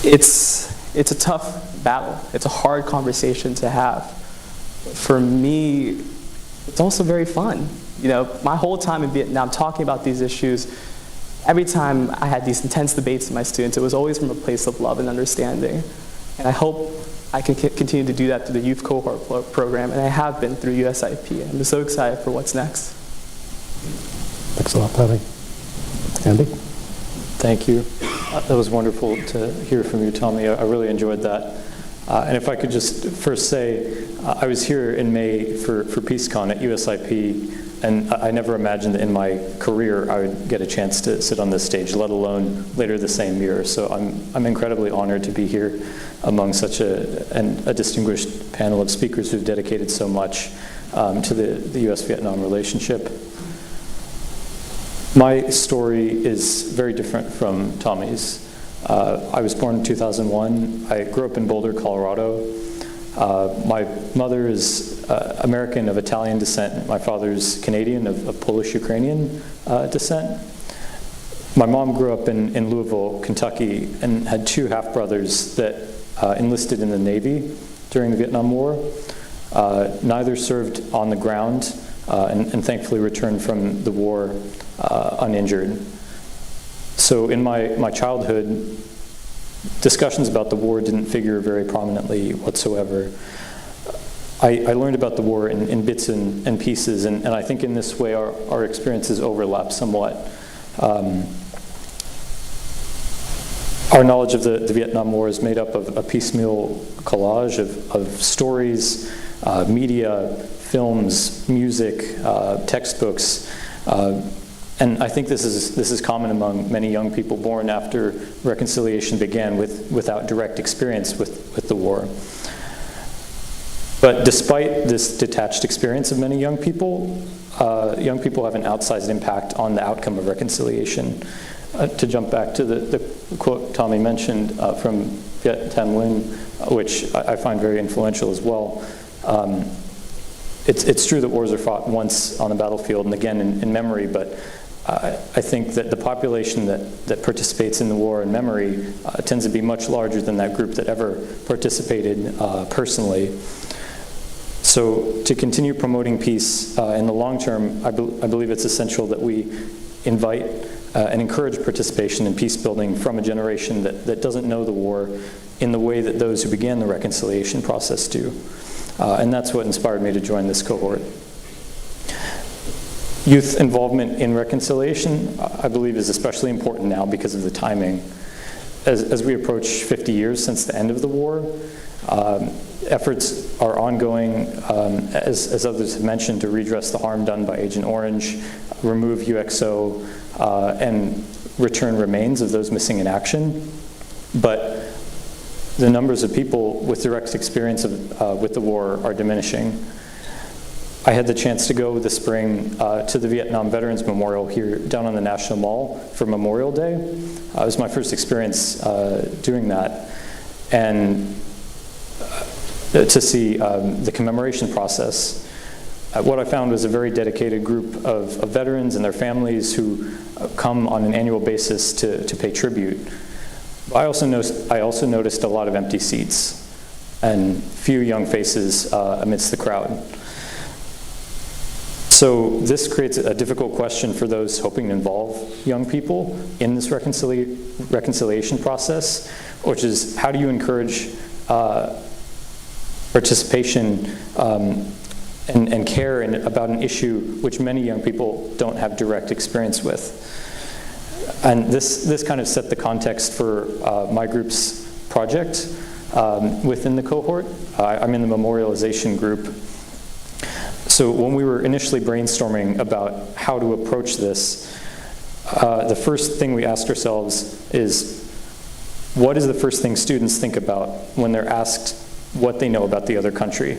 It's a tough battle. It's a hard conversation to have. For me, it's also very fun. My whole time in Vietnam talking about these issues, every time I had these intense debates with my students, it was always from a place of love and understanding. And I hope I can continue to do that through the Youth Cohort program, and I have been through USIP. I'm so excited for what's next. Thanks a lot, Patty. Andy? Thank you. That was wonderful to hear from you, Tommy. I really enjoyed that. And if I could just first say, I was here in May for PeaceCon at USIP, and I never imagined that in my career I would get a chance to sit on this stage, let alone later the same year. So I'm incredibly honored to be here among such a distinguished panel of speakers who've dedicated so much to the U.S.-Vietnam relationship. My story is very different from Tommy's. I was born in 2001. I grew up in Boulder, Colorado. My mother is American of Italian descent. My father's Canadian of Polish-Ukrainian descent. My mom grew up in Louisville, Kentucky, and had two half-brothers that enlisted in the Navy during the Vietnam War. Neither served on the ground and thankfully returned from the war uninjured. So in my childhood, discussions about the war didn't figure very prominently whatsoever. I learned about the war in bits and pieces, and I think in this way our experiences overlap somewhat. Our knowledge of the Vietnam War is made up of a piecemeal collage of stories, media, films, music, textbooks, and I think this is common among many young people born after reconciliation began without direct experience with the war. But despite this detached experience of many young people have an outsized impact on the outcome of reconciliation. To jump back to the quote Tommy mentioned from Viet Thanh Nguyen, which I find very influential as well. It's true that wars are fought once on the battlefield and again in memory, but I think that the population that participates in the war in memory tends to be much larger than that group that ever participated personally. So to continue promoting peace in the long term, I believe it's essential that we invite and encourage participation in peace building from a generation that doesn't know the war in the way that those who began the reconciliation process do. And that's what inspired me to join this cohort. Youth involvement in reconciliation, I believe, is especially important now because of the timing. As we approach 50 years since the end of the war, efforts are ongoing, as others have mentioned, to redress the harm done by Agent Orange, remove UXO, and return remains of those missing in action. But the numbers of people with direct experience with the war are diminishing. I had the chance to go this spring to the Vietnam Veterans Memorial here down on the National Mall for Memorial Day. It was my first experience doing that. And to see the commemoration process. What I found was a very dedicated group of veterans and their families who come on an annual basis to pay tribute. I also noticed a lot of empty seats and few young faces amidst the crowd. So this creates a difficult question for those hoping to involve young people in this reconciliation process, which is how do you encourage participation and care about an issue which many young people don't have direct experience with. And this kind of set the context for my group's project within the cohort. I'm in the memorialization group. So when we were initially brainstorming about how to approach this, the first thing we asked ourselves is, what is the first thing students think about when they're asked what they know about the other country?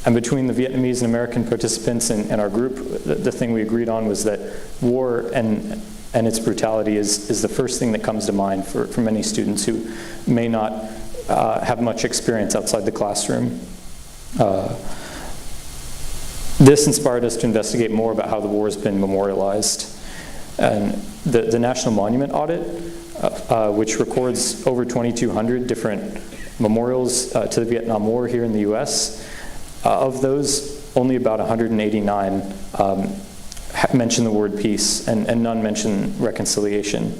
And between the Vietnamese and American participants in our group, the thing we agreed on was that war and its brutality is the first thing that comes to mind for many students who may not have much experience outside the classroom. This inspired us to investigate more about how the war has been memorialized. And the National Monument Audit, which records over 2,200 different memorials to the Vietnam War here in the US, of those, only about 189 mention the word peace, and none mention reconciliation.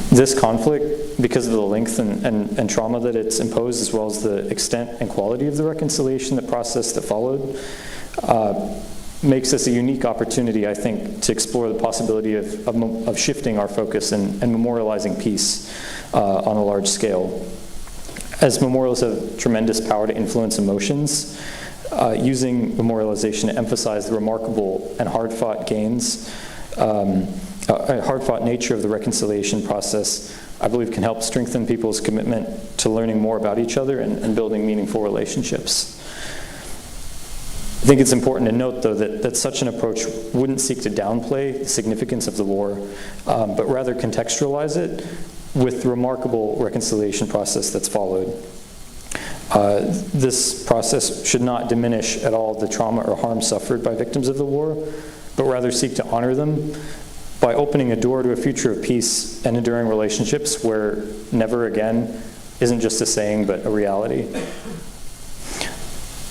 This conflict, because of the length and trauma that it's imposed, as well as the extent and quality of the reconciliation, the process that followed, makes this a unique opportunity, I think, to explore the possibility of shifting our focus and memorializing peace on a large scale. As memorials have tremendous power to influence emotions, using memorialization to emphasize the remarkable and hard-fought gains, hard-fought nature of the reconciliation process, I believe can help strengthen people's commitment to learning more about each other and building meaningful relationships. I think it's important to note, though, that such an approach wouldn't seek to downplay the significance of the war, but rather contextualize it with the remarkable reconciliation process that's followed. This process should not diminish at all the trauma or harm suffered by victims of the war, but rather seek to honor them by opening a door to a future of peace and enduring relationships where never again isn't just a saying, but a reality.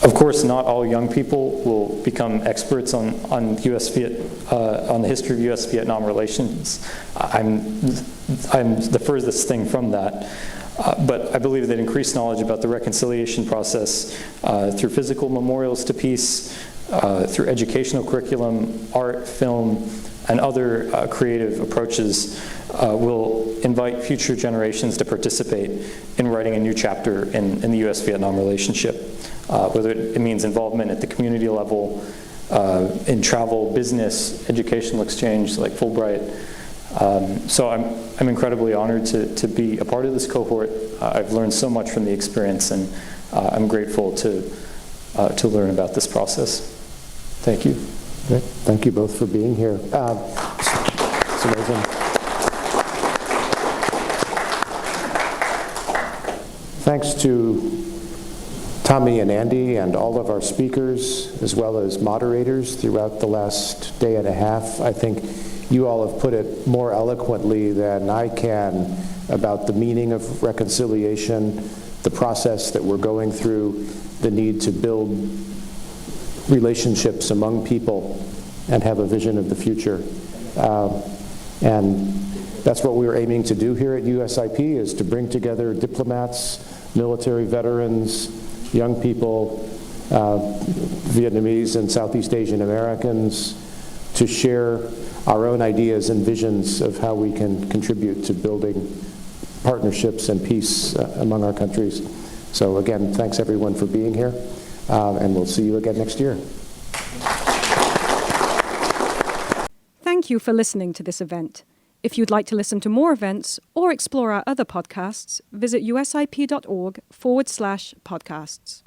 Of course, not all young people will become experts on the history of U.S.-Vietnam relations. I'm the furthest thing from that. But I believe that increased knowledge about the reconciliation process through physical memorials to peace, through educational curriculum, art, film, and other creative approaches will invite future generations to participate in writing a new chapter in the U.S.-Vietnam relationship. whether it means involvement at the community level, in travel, business, educational exchange like Fulbright. So I'm incredibly honored to be a part of this cohort. I've learned so much from the experience, and I'm grateful to learn about this process. Thank you. Great. Thank you both for being here. It's amazing. Thanks to Tommy and Andy and all of our speakers, as well as moderators throughout the last day and a half. I think you all have put it more eloquently than I can about the meaning of reconciliation, the process that we're going through, the need to build relationships among people and have a vision of the future. And that's what we're aiming to do here at USIP, is to bring together diplomats, military veterans, young people, Vietnamese and Southeast Asian Americans, to share our own ideas and visions of how we can contribute to building partnerships and peace among our countries. So again, thanks everyone for being here, and we'll see you again next year. Thank you for listening to this event. If you'd like to listen to more events or explore our other podcasts, visit usip.org/podcasts.